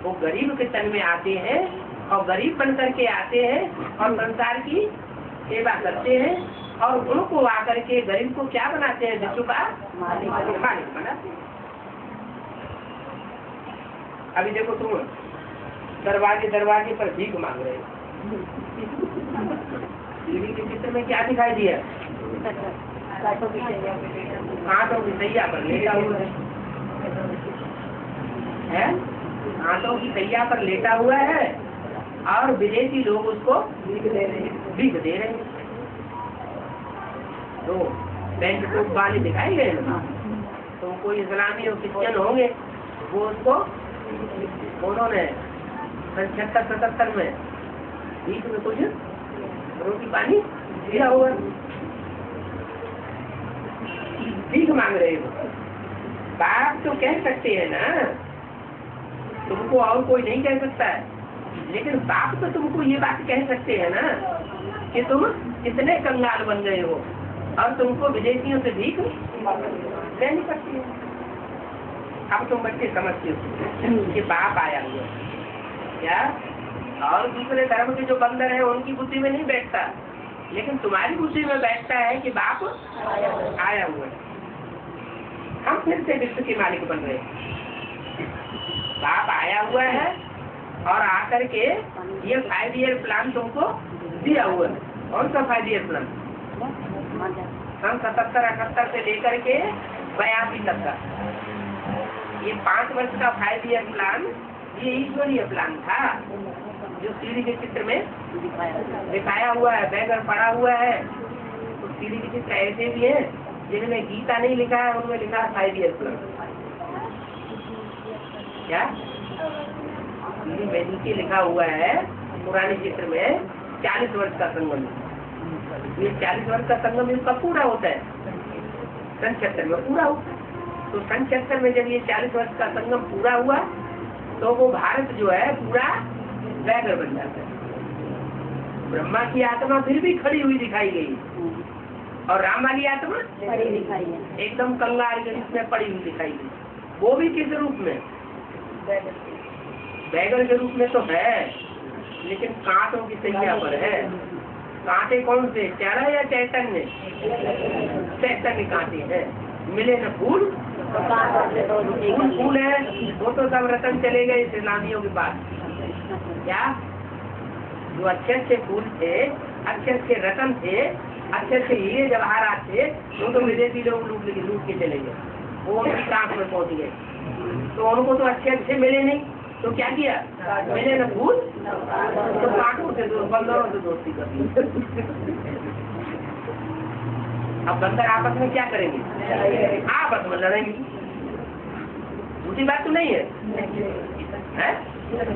वो गरीब के तन में आते हैं और गरीब बन करके आते हैं और संसार की सेवा करते हैं, और उनको आकर के गरीब को क्या बनाते हैं? विश्व का मालिक बनाते हैं। अभी देखो तुम दरवाजे दरवाजे पर भीख मांग रहे हो, टीवी के चित्र में क्या दिखाई दिया? कांटों की तैया पर लेटा हुआ है, कांटों की तैया पर लेटा हुआ है, और विदेशी लोग उसको भीख दे रहे हैं। तो बैंक को वाले दिखाई गए ना, तो कोई इस्लामी और क्रिश्चियन होंगे, वो उसको उन्होंने 76-77 में भीख में कुछ रोटी पानी दिया हुआ, भीख मांग रहे हो। बाप तो कह सकते हैं ना, तुमको और कोई नहीं कह सकता है, लेकिन बाप तो तुमको ये बात कह सकते हैं ना कि तुम इतने कंगाल बन गए हो और तुमको विदेशियों से भीख ले नहीं सकती। अब तुम बच्चे समझते हो कि बाप आया हुआ क्या, और दूसरे धर्म के जो बंदर है उनकी बुद्धि में नहीं बैठता, लेकिन तुम्हारी बुद्धि में बैठता है कि बाप आया हुआ है। हम फिर से विश्व के मालिक बन रहे हैं। बाप आया हुआ है और आकर के ये 5 ईयर प्लान तुमको दिया हुआ है। कौन सा 5 ईयर प्लान? सन 77-78 से लेकर के 82 तक का ये 5 वर्ष का 5 ईयर प्लान, ये ईश्वरीय प्लान था जो सीढ़ी के चित्र में दिखाया हुआ है। बैगर पड़ा हुआ है तो सीढ़ी के चित्र ऐसे भी है जिनमें गीता नहीं लिखा है, उनमें लिखा है 5 ईयर प्लान। क्या सीढ़ी में नीचे लिखा हुआ है पुराने चित्र में 40 वर्ष का संगम। ये 40 वर्ष का संगम इसका पूरा होता है, सन 76 में पूरा होता है। तो सन 76 में जब ये 40 वर्ष का संगम पूरा हुआ तो वो भारत जो है पूरा बैगर बन जाता है। ब्रह्मा की आत्मा फिर भी खड़ी हुई दिखाई गई और राम वाली आत्मा खड़ी दिखाई है, एकदम कंगाल के रूप में पड़ी हुई दिखाई गई। वो भी किस रूप में? बैगर के रूप में तो है, लेकिन कांटों की सैया पर है। कांटे कौन से? चारा या चैतन्य? चैतन्य कांटे हैं। मिले न फूल, फूल है वो तो सब रतन चले गए इस्लामियों के पास। क्या जो अच्छे अच्छे फूल थे, अच्छे अच्छे रतन थे, अच्छे अच्छे हीरे जवाहरात थे, वो तो विदेशी लोग लूट के चले गए, वो उनकी कांख में पहुंच गए। तो उनको तो अच्छे अच्छे मिले नहीं, तो क्या किया? मिले न फूल तो कांटों से बंदरों से दोस्ती कर दी। अब बंदर आपस में क्या करेंगे? आपस में लड़ेंगे। झूठी बात तो नहीं है,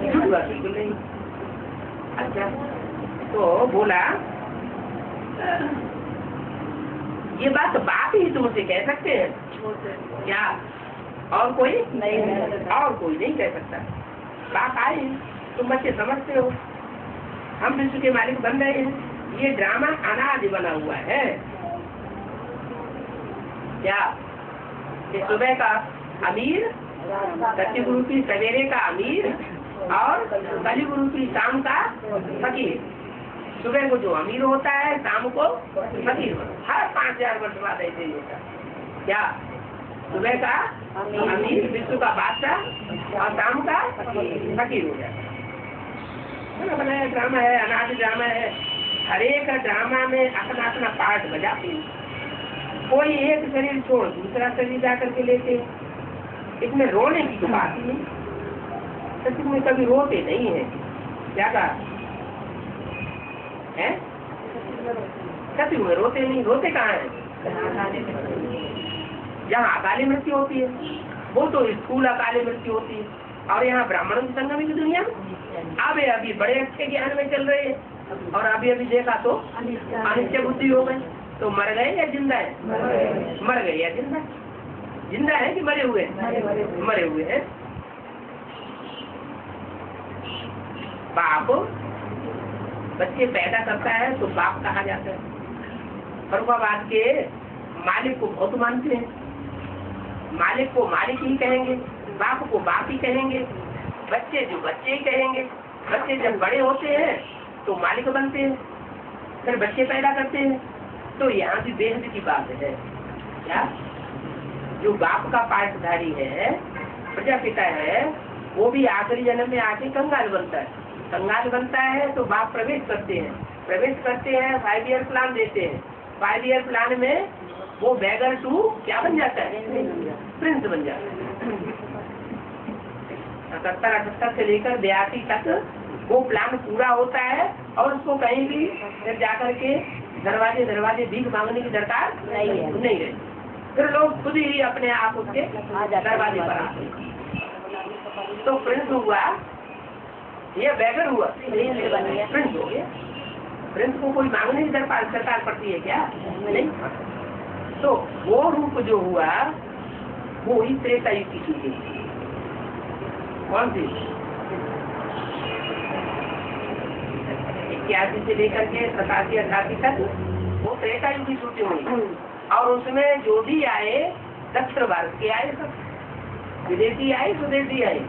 झूठी बात बिल्कुल नहीं। अच्छा तो बोला ये बात बाप ही तुमसे कह सकते हैं क्या? और कोई नहीं, और कोई नहीं कह सकता। बाप आए तुम बच्चे समझते हो, हम विश्व के मालिक बन रहे हैं। ये ड्रामा अनादि बना हुआ है। क्या ये सुबह का अमीर, सत्यगुरु की सवेरे का अमीर और कलिगुरु की शाम का फकीर। सुबह को जो अमीर होता है शाम को फकीर होता है। हर 5000 वर्ष बाद ऐसे ही होता है। क्या सुबह का अमीर, विश्व का बादशाह और शाम का फकीर हो जाता है। बनाया ड्रामा है, अनादि ड्रामा है। हर एक ड्रामा में अपना अपना पार्ट बजाते हैं। कोई एक शरीर छोड़ दूसरा शरीर जाकर के लेते। इसमें रोने की तो बात ही नहीं, सच में कभी रोते नहीं है। क्या कहा है? सच में रोते नहीं। रोते कहाँ है? जहाँ अकाली मृत्यु होती है वो तो स्थूल अकाली मृत्यु होती है। और यहाँ ब्राह्मणों की संगम की दुनिया में अभी बड़े अच्छे ज्ञान में चल रहे हैं और अभी देखा तो अनिश्चय बुद्धि हो गई। तो मर गए या जिंदा है? मर गए या जिंदा? जिंदा है कि मरे हुए? मरे हुए हैं। बाप बच्चे पैदा करता है तो बाप कहा जाता है। फरुखाबाद के मालिक को बहुत मानते हैं, मालिक को मालिक ही कहेंगे, बाप को बाप ही कहेंगे, बच्चे जो बच्चे ही कहेंगे। बच्चे जब बड़े होते हैं तो मालिक बनते हैं, फिर बच्चे पैदा करते हैं। तो यहाँ भी बेहद की बात है। क्या जो बाप का पाठधारी है, प्रजापिता है, वो भी आखिरी जन्म में आके कंगाल बनता है। कंगाल बनता है तो बाप प्रवेश करते हैं, 5 ईयर प्लान देते हैं। 5 ईयर प्लान में वो बैगर टू क्या बन जाता है? प्रिंस बन जाता है। 77-78 से लेकर 82 तक वो प्लान पूरा होता है और उसको कहीं भी जाकर के दरवाजे भीख मांगने की दरकार नहीं रहती। फिर लोग खुद ही अपने आप उसके दरवाजे पर आते। तो प्रिंस हुआ, ये बैगर हुआ, प्रिंस हो गया। प्रिंस को कोई मांगने की सरकार पड़ती है क्या? नहीं। तो वो रूप जो हुआ वो ही त्रेता युग की चीज है। कौन सी? 81 से लेकर के 87-88 तक वो त्रेता युग की छुट्टी हुई। और उसमें जो भी आए दक्षिण भारत के आए, सब विदेशी आए, स्वदेशी आए,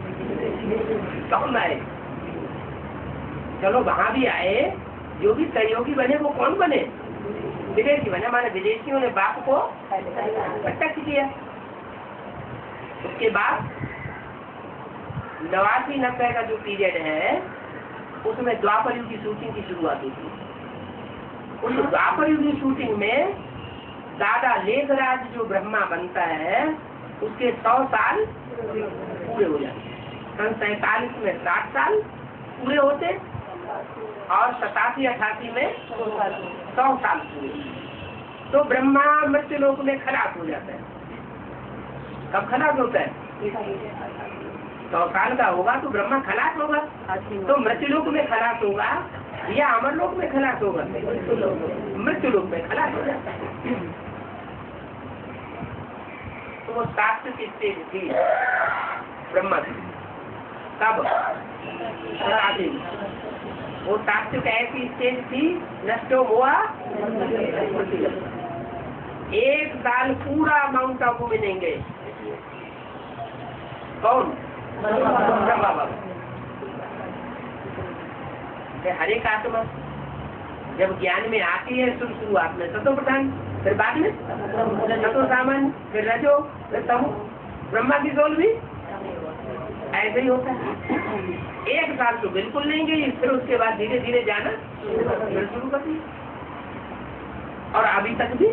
कौन आए? चलो वहाँ भी आए, जो भी सहयोगी बने वो कौन बने? विदेशी बने। हमारे विदेशियों ने बाप को प्रत्यक्ष किया। उसके बाद 89-90 का जो पीरियड है उसमें द्वापर युग की शूटिंग की शुरुआत हुई थी। उस द्वापर युग की शूटिंग में दादा लेखराज जो ब्रह्मा बनता है उसके 100 साल पूरे हो जाते। 47 में 60 साल पूरे होते और 87-88 में 100 साल पूरे। तो ब्रह्मा मृत्युलोक में खलास हो जाता है। कब खलास होता है? 100 साल का होगा तो ब्रह्मा खलास होगा। तो मृत्युलोक में खलास होगा या अमरलोक में खलास होगा? मृत्युलोक में खलास हो जाता है। तो वो शास्त्र की स्टेज थी ब्रह्मा की। तब आदि वो शास्त्र का ऐसी स्टेज थी नष्टो हुआ 1 साल पूरा माउंट आबू में देंगे। कौन? ब्रह्मा बाबा। हरेक आत्मा जब ज्ञान में आती है शुरुआत में सतो प्रधान, फिर बाद में सतो सामान्य, फिर रजो, फिर तमो। ब्रह्मा की सोल भी ऐसे ही होता है। 1 साल तो बिल्कुल नहीं गई, फिर उसके बाद धीरे धीरे जाना फिर शुरू कर दी। और अभी तक भी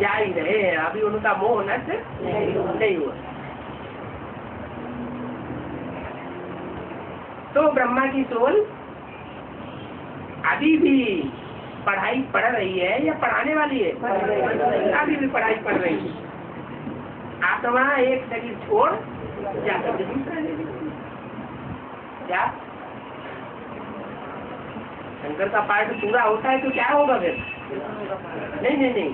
जा ही रहे हैं। अभी उनका मोह नष्ट नहीं हुआ। तो ब्रह्मा की सोल अभी भी पढ़ाई पढ़ रही है या पढ़ाने वाली है? अभी भी पढ़ाई पढ़ रही है। आत्मा एक शरीर छोड़ जाकर दूसरा ले लेती। क्या शंकर का पार्ट पूरा होता है तो क्या होगा फिर? नहीं।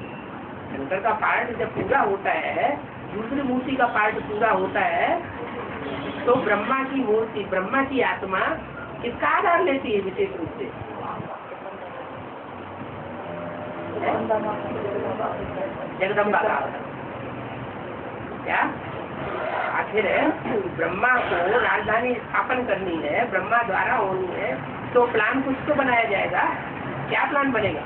शंकर का पार्ट जब पूरा होता है, दूसरी मूर्ति का पार्ट पूरा होता है, तो ब्रह्मा की मूर्ति, ब्रह्मा की आत्मा किसका आधार लेती है विशेष रूप से? जगदम्बा का। क्या आखिर ब्रह्मा को राजधानी स्थापन करनी है, ब्रह्मा द्वारा होनी है, तो प्लान कुछ तो बनाया जाएगा। क्या प्लान बनेगा?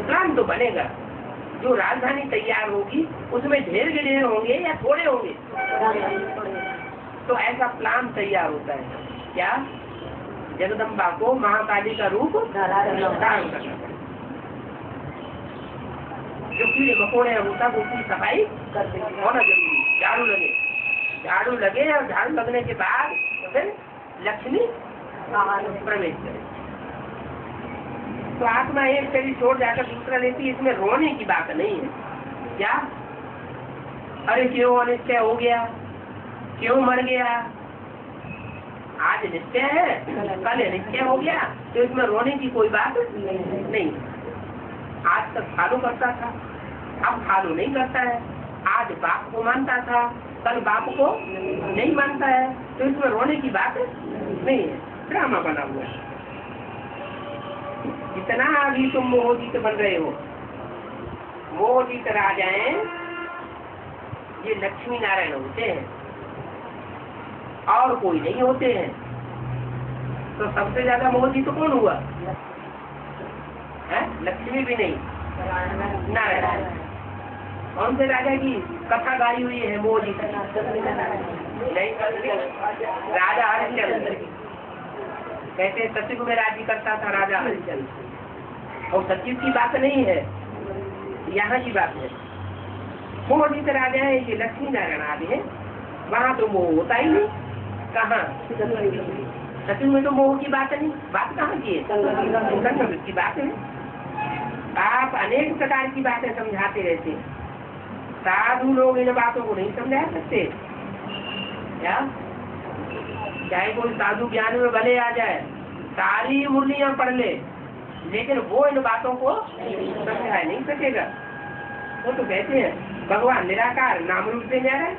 प्लान तो बनेगा। जो राजधानी तैयार होगी उसमें ढेर ढेर होंगे या थोड़े होंगे? तो ऐसा प्लान तैयार होता है। क्या? जगदम्बा को महाकाली का रूप धारण करना। जो कीड़े मकोड़े होता है उसकी सफाई होना जरूरी। झाड़ू लगे और झाड़ू लगने के बाद फिर लक्ष्मी प्रवेश करे। तो आत्मा एक शरीर छोड़ जाकर दूसरा लेती है। इसमें रोने की बात नहीं है। क्या? अरे क्यों अनिश्चय हो गया, क्यों मर गया? आज निश्चय है, कल अनिश्चय हो गया, तो इसमें रोने की कोई बात नहीं। आज तक फॉलो करता था, अब फॉलो नहीं करता है। आज बाप को मानता था, कल बाप को नहीं मानता है, तो इसमें रोने की बात नहीं है। ड्रामा बना हुआ है। जितना अभी तुम मोहजीत बन रहे हो, मोहजीत राजाएं ये लक्ष्मी नारायण होते हैं और कोई नहीं होते हैं। तो सबसे ज्यादा मोहजीत कौन हुआ है? लक्ष्मी भी नहीं, नारायण। कौन से राजा की कथा गाई हुई है मोहजीत? नहीं, राजा हरिश्चंद्र। कहते सतयुग में राज्य करता था राजा हरिश्चंद्र। और सतयुग की बात नहीं है, यहाँ की बात है। मोहजीत राजा है, ये लक्ष्मी नारायण आदि है। वहाँ तो मोह होता ही नहीं। कहाँ? सतयुग में तो मोह की बात नहीं। बात कहाँ की है? संगम की बात है। आप अनेक प्रकार की बातें समझाते रहते हैं। साधु लोग इन बातों को नहीं समझा सकते। क्या? चाहे कोई साधु ज्ञान में भले आ जाए, सारी मुरलियां पढ़ ले, लेकिन वो इन बातों को समझा नहीं सकेगा। वो तो कहते हैं भगवान निराकार, नाम रूप से न्यारा है।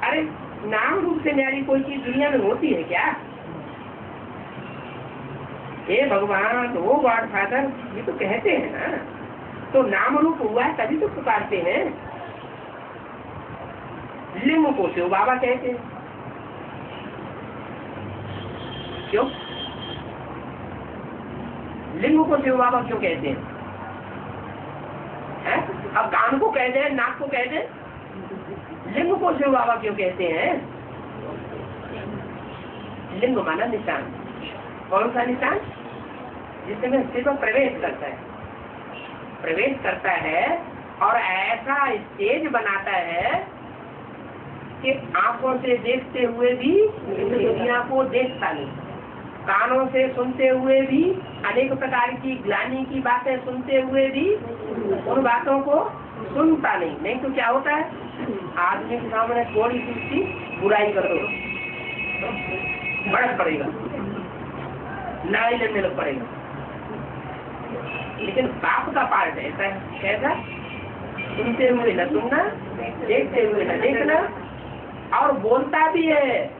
अरे नाम रूप से न्यारी कोई चीज दुनिया में होती है क्या? हे भगवान, वो गॉड फादर, ये तो कहते हैं ना। तो नाम रूप हुआ है तभी तो पुकारते हैं। लिंग को शिव बाबा कहते हैं। क्यों? लिंग को शिव बाबा क्यों कहते हैं? अब कान को कह दे, नाक को कह दे, लिंग को शिव बाबा क्यों कहते हैं? लिंग माना निशान। कौन सा निशान? जिसमें शिव प्रवेश करता है, प्रवेश करता है और ऐसा स्टेज बनाता है कि आंखों से देखते हुए भी दुनिया को देखता नहीं, कानों से सुनते हुए भी अनेक प्रकार की ग्लानि की बातें सुनते हुए भी उन बातों को सुनता नहीं। नहीं तो क्या होता है, आदमी के सामने थोड़ी सी बुराई कर दो, बड़क पड़ेगा, लड़ाई लड़ने लग पड़ेगा। लेकिन बाप का पार्ट ऐसा है, कैसा? सुनते हुए न सुनना, देखते हुए न देखना, और बोलता भी है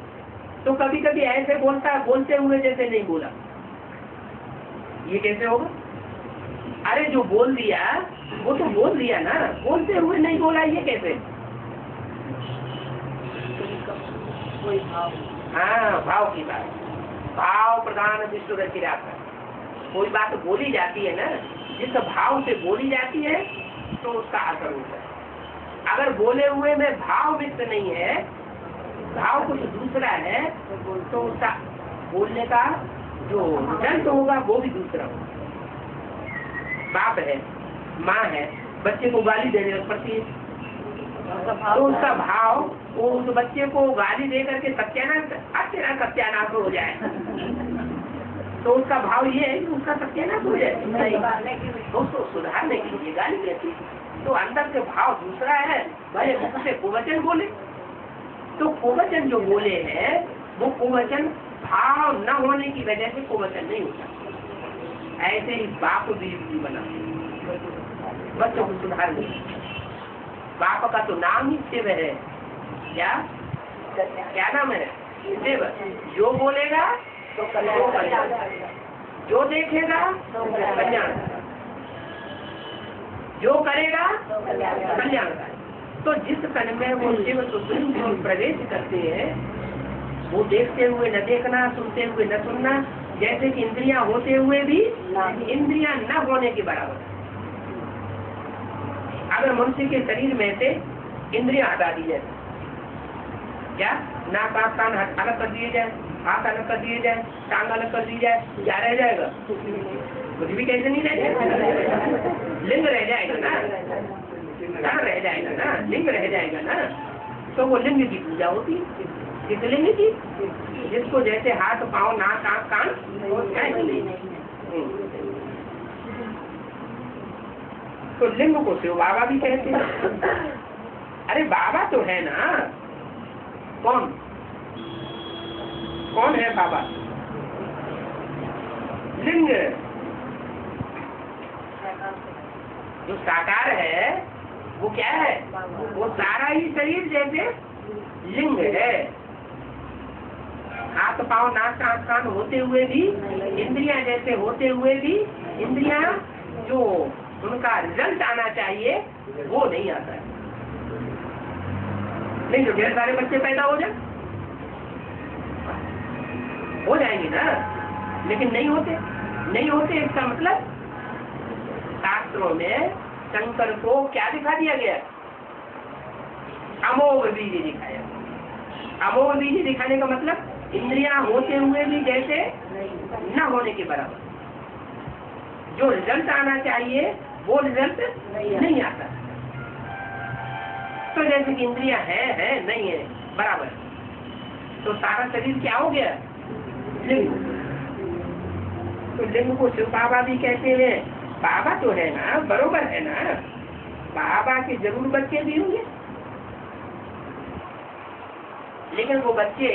तो कभी कभी ऐसे बोलता है बोलते हुए जैसे नहीं बोला। ये कैसे होगा? अरे जो बोल दिया वो तो बोल दिया ना, बोलते हुए नहीं बोला, ये कैसे? हाँ, भाव की बात, भाव प्रधान विश्व की रात। कोई बात बोली जाती है ना, जिस भाव से बोली जाती है तो उसका असर होता है। अगर बोले हुए में भाव मित्र नहीं है, भाव कुछ दूसरा है, तो उसका बोलने का जो रिजल्ट होगा वो भी दूसरा होगा। बाप है, माँ है, बच्चे को गाली देने लग पड़ती है, तो उसका भाव वो उस बच्चे को गाली दे करके सत्यानाश हो जाए, तो उसका भाव ये है कि उसका सत्यानाश हो जाए, उसको सुधारने के लिए गाली देती है। तो अंदर से भाव दूसरा है, भले उससे कुवचन बोले, तो कुवचन जो बोले हैं वो कुवचन भाव न होने की वजह से कुवचन नहीं होता। ऐसे ही बाप भी बना बच्चों को सुधारने, बाप का तो नाम ही शिव है। क्या नाम है? शिव। जो बोलेगा तो कल्याण, जो देखेगा तो कल्याण, जो करेगा कल्याण। तो जिस कण में वो शिव सुप्रीम प्रवेश करते हैं, वो देखते हुए न देखना, सुनते हुए न सुनना, जैसे कि इंद्रियां होते हुए भी इंद्रियां न होने के बराबर। अगर मनुष्य के शरीर में से इंद्रियां हटा दी जाए, क्या नाक आँख कान अलग कर दिए जाए, हाथ अलग कर दिए जाए, टांग अलग कर दी जाए, क्या रह जाएगा? कुछ भी कैसे नहीं रह जाएगा, लिंग रह जाएगा ना, कहाँ रह जाएगा ना, लिंग रह जाएगा ना। तो वो लिंग की पूजा होती है। किस लिंग की? जिसको जैसे हाथ पाँव नाक आँख कान तो लिंग को शिव बाबा भी कहते हैं। अरे बाबा तो है ना, कौन कौन है बाबा? लिंग। जो साकार है वो क्या है? वो सारा ही शरीर जैसे लिंग है। हाथ पाँव नाक आँख कान होते हुए भी, इंद्रियां जैसे होते हुए भी, इंद्रियां जो उनका रिजल्ट आना चाहिए वो नहीं आता है। नहीं तो ढेर सारे बच्चे पैदा हो जाएंगे ना, लेकिन नहीं होते। नहीं होते इसका मतलब शास्त्रों में शंकर को क्या दिखा दिया गया? अमोघ बीज दिखाया। अमोघ बीज दिखाने का मतलब इंद्रियां होते हुए भी जैसे न होने के बराबर। जो रिजल्ट आना चाहिए वो रिजल्ट नहीं आता। तो जैसे कि इंद्रियां है नहीं है बराबर, तो सारा शरीर क्या हो गया? लिंग। तो लिंग को शिव बाबा भी कहते हैं। बाबा तो है ना, बरोबर है ना, बाबा के जरूर बच्चे भी होंगे, लेकिन वो बच्चे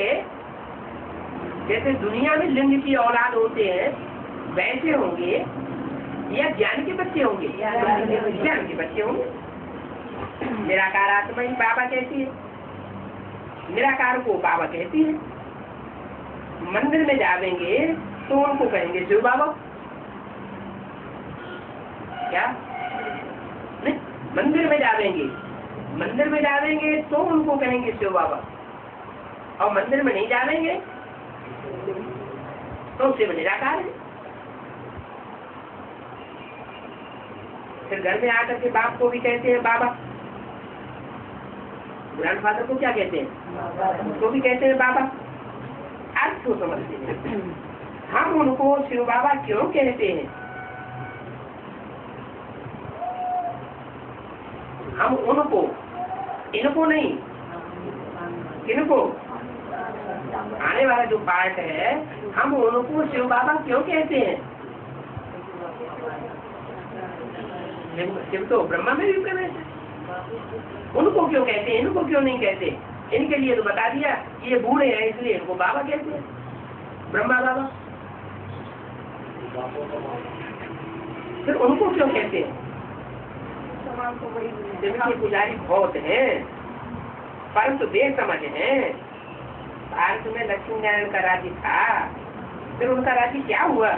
जैसे दुनिया में लिंग की औलाद होते हैं वैसे होंगे या ज्ञान के बच्चे होंगे? ज्ञान के बच्चे होंगे। निराकार आत्मा ही बाबा कहती है, निराकार को बाबा कहती है। मंदिर में जावेंगे तो उनको कहेंगे शिव बाबा। क्या नहीं, मंदिर में जावेंगे तो उनको कहेंगे शिव बाबा, और मंदिर में नहीं जावेंगे तो शिव निराकार है। फिर घर में आकर के बाप को भी कहते हैं बाबा, ग्रैंडफादर को क्या कहते हैं? उसको भी कहते हैं बाबा। अर्थ को समझते हैं। हम उनको शिव बाबा क्यों कहते हैं? हम उनको, इनको नहीं, किनको? आने वाला जो पार्ट है, हम उनको शिव बाबा क्यों कहते हैं? शिव तो ब्रह्मा में भी प्रवेश है। उनको क्यों कहते हैं, इनको क्यों नहीं कहते? इनके लिए तो बता दिया, ये बूढ़े हैं इसलिए इनको बाबा कहते हैं, ब्रह्मा बाबा। फिर उनको क्यों कहते हैं? जिनके पुजारी बहुत हैं, परंतु बेसमझ हैं। भारत में लक्ष्मी नारायण का राज्य था, फिर उनका राज्य क्या हुआ?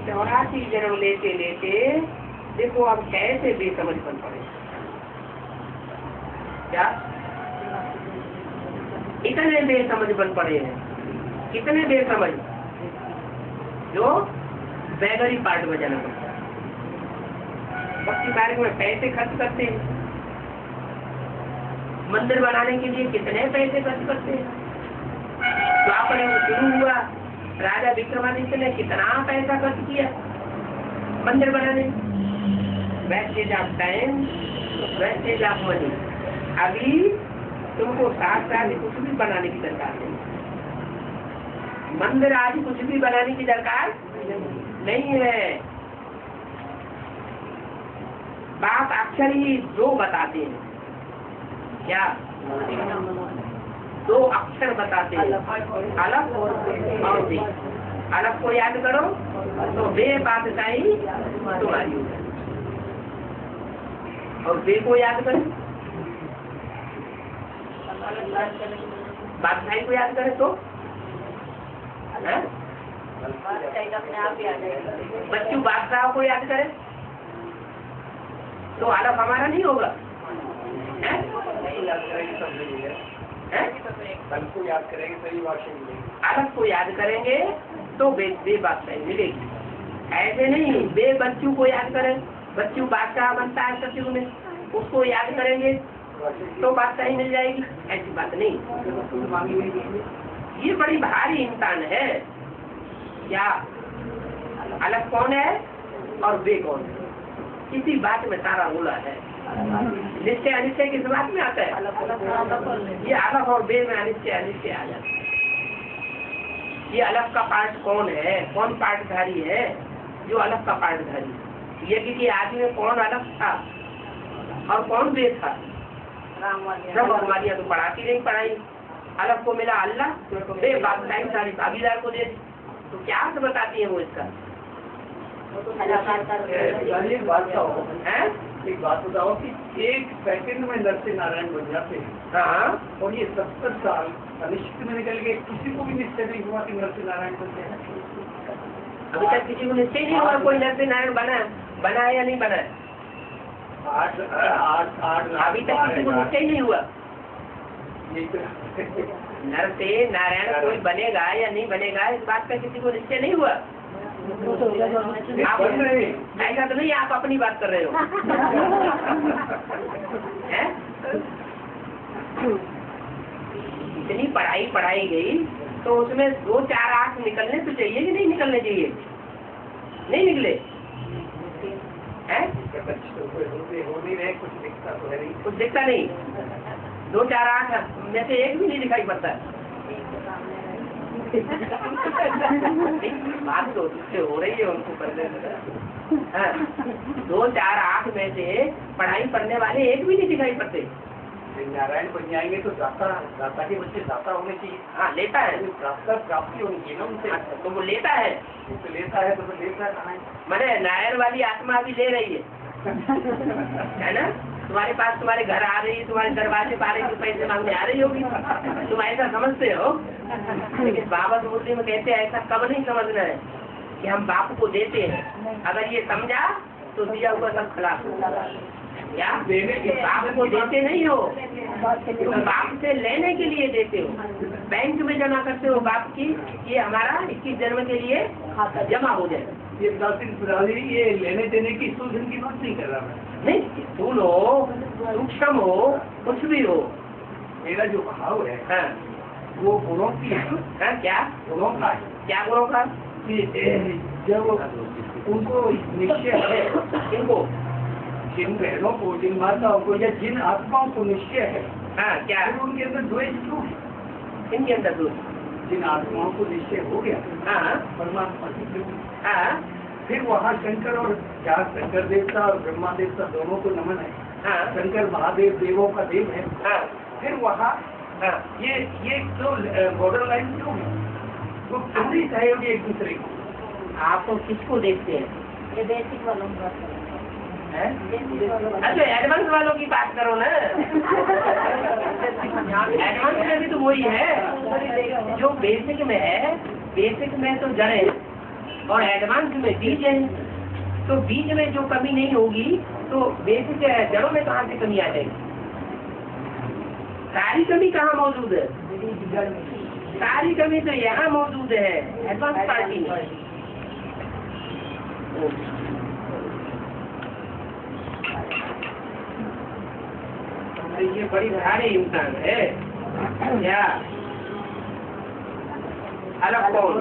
84 जन्म लेते लेते देखो अब कैसे बेसमझ बन पड़े। क्या इतने बेसमझ बन पड़े हैं? कितने बेसमझ जो बैगरी पार्ट बजाना पड़ता है। भक्ति कार्य में पैसे खर्च करते हैं, मंदिर बनाने के लिए कितने पैसे खर्च करते हैं। द्वापर युग शुरू हुआ, राजा विक्रमादित्य ने कितना पैसा खर्च किया मंदिर बनाने। Wastage of time, wastage of money. अभी तुमको शास्त्रादि कुछ भी बनाने की दरकार नहीं, मंदिर आदि कुछ भी बनाने की दरकार नहीं है। बात अक्षर ही दो बताते हैं। क्या? दो अक्षर बताते हैं, अलग और बे। अलग को याद करो तो बे बादशाही तुम्हारी हो जाए, और बे को याद करो, बादशाही को याद करें तो बच्चू बादशाह को याद करें तो अलग हमारा नहीं होगा। अलग को याद करेंगे सही भाषा मिलेगी, अलग को याद करेंगे तो बे बादशाही मिलेगी। ऐसे नहीं बे बच्चू को याद करें, बच्चू बादशाह बनता है सतयुग में, उसको याद करेंगे तो बादशाही मिल जाएगी, ऐसी बात नहीं। ये बड़ी भारी इंसान है। क्या अलग कौन है और बे कौन है? किसी बात में सारा रोला है। निश्चय अनिश्चय किस बात में आता है? ये अलग और बे में अनिश्चय अनिश्चय आ जाता है। ये अलग का पार्ट कौन है? कौन पार्टधारी है? जो अलग का पार्टधारी। ये कि आदमी में कौन अलग था और कौन बे था? सब हमारी तो पढ़ाती नहीं पढ़ाई। अलग को मिला अल्लाह, बे बादशाही सारी भागीदार को दे, तो क्या अर्थ बताती है वो इसका? एक बात बताओ कि एक सेकंड में नरसिंह नारायण बन जाते हैं। हाँ, और ये 70 साल अनिश्चित में निकल गए, किसी को भी निश्चय नहीं हुआ कि नरसिंह नारायण बनते हैं। अभी तक किसी को निश्चय नहीं हुआ कोई नरसिंह नारायण बना है या नहीं बना है। अभी तक किसी को निश्चय नहीं हुआ नरसिंह नारायण कोई बनेगा या नहीं बनेगा, इस बात का किसी को निश्चय नहीं हुआ। आप ऐसा तो नहीं आप अपनी बात कर रहे हो। इतनी पढ़ाई पढ़ाई गई तो उसमें 2-4 आंख निकलने तो चाहिए कि नहीं निकलने चाहिए? नहीं निकले हैं? कुछ दिखता नहीं। 2-4 आंख में से एक भी नहीं दिखाई पड़ता। बात तो उससे हो रही है उनको करने में। 2-4 आंख में से पढ़ाई पढ़ने वाले एक भी नहीं दिखाई पड़ते। नारायण बन जाएंगे तो दाता के बच्चे दाता होने चाहिए। हाँ, लेता है, प्राप्ति होनी चाहिए ना उनसे। तो वो लेता है, तो लेता है तो लेता है। मैंने नारायण वाली आत्मा भी ले रही है ना? तुम्हारे पास तुम्हारे घर आ रही है, तुम्हारे दरवाजे पर आ रही है, पैसे मांगने आ रही होगी, तुम ऐसा समझते हो। लेकिन बाबा मुरली में कहते हैं ऐसा कब नहीं समझना है कि हम बाप को देते हैं। अगर ये समझा तो दिया हुआ सब खिलाफ या बाप को देते नहीं हो, तुम बाप से लेने के लिए देते हो। बैंक में जमा करते हो बाप की, ये हमारा 21 जन्म के लिए जमा हो जाए। ये लेने देने की सुधन की बात नहीं कर रहा मैं। नहीं, स्थूल हो, सूक्ष्म हो, कुछ भी हो। मेरा जो भाव है हाँ वो गुणों की है। हाँ, क्या गुणों का है क्या गुणों का? कि जब उनको निश्चय है, इनको जिन बहनों को, जिन माताओं को या जिन आत्माओं को निश्चय है, हाँ क्या फिर उनके अंदर द्वेष क्यों है? इनके अंदर दोष? जिन आत्माओं को निश्चय हो गया हाँ परमात्मा की प्रति, हाँ फिर वहाँ शंकर और क्या शंकर देवता और ब्रह्मा देवता दोनों को नमन है। हाँ शंकर महादेव देवों का देव है। हाँ फिर वहाँ हाँ ये क्यों बॉर्डर लाइन क्यों है? वो क्यों नहीं सहयोगी एक दूसरे को? आप तो किसको देखते हैं? ये बेसिक वालों की बात करें। हैं? बेसिक वालों की। अच्छा एडवांस वालों की बात करो ना। एडवांस में भी तो वही है जो बेसिक में है। बेसिक में तो जड़ है और एडवांस में बीज है। तो बीज में जो कमी नहीं होगी तो बेसिक जड़ों में कहाँ से कमी आ जाएगी? सारी कमी कहाँ मौजूद है? सारी कमी तो यहाँ मौजूद है, एडवांस पार्टी में। ये बड़ी भारी इंसान है क्या? अलग कौन?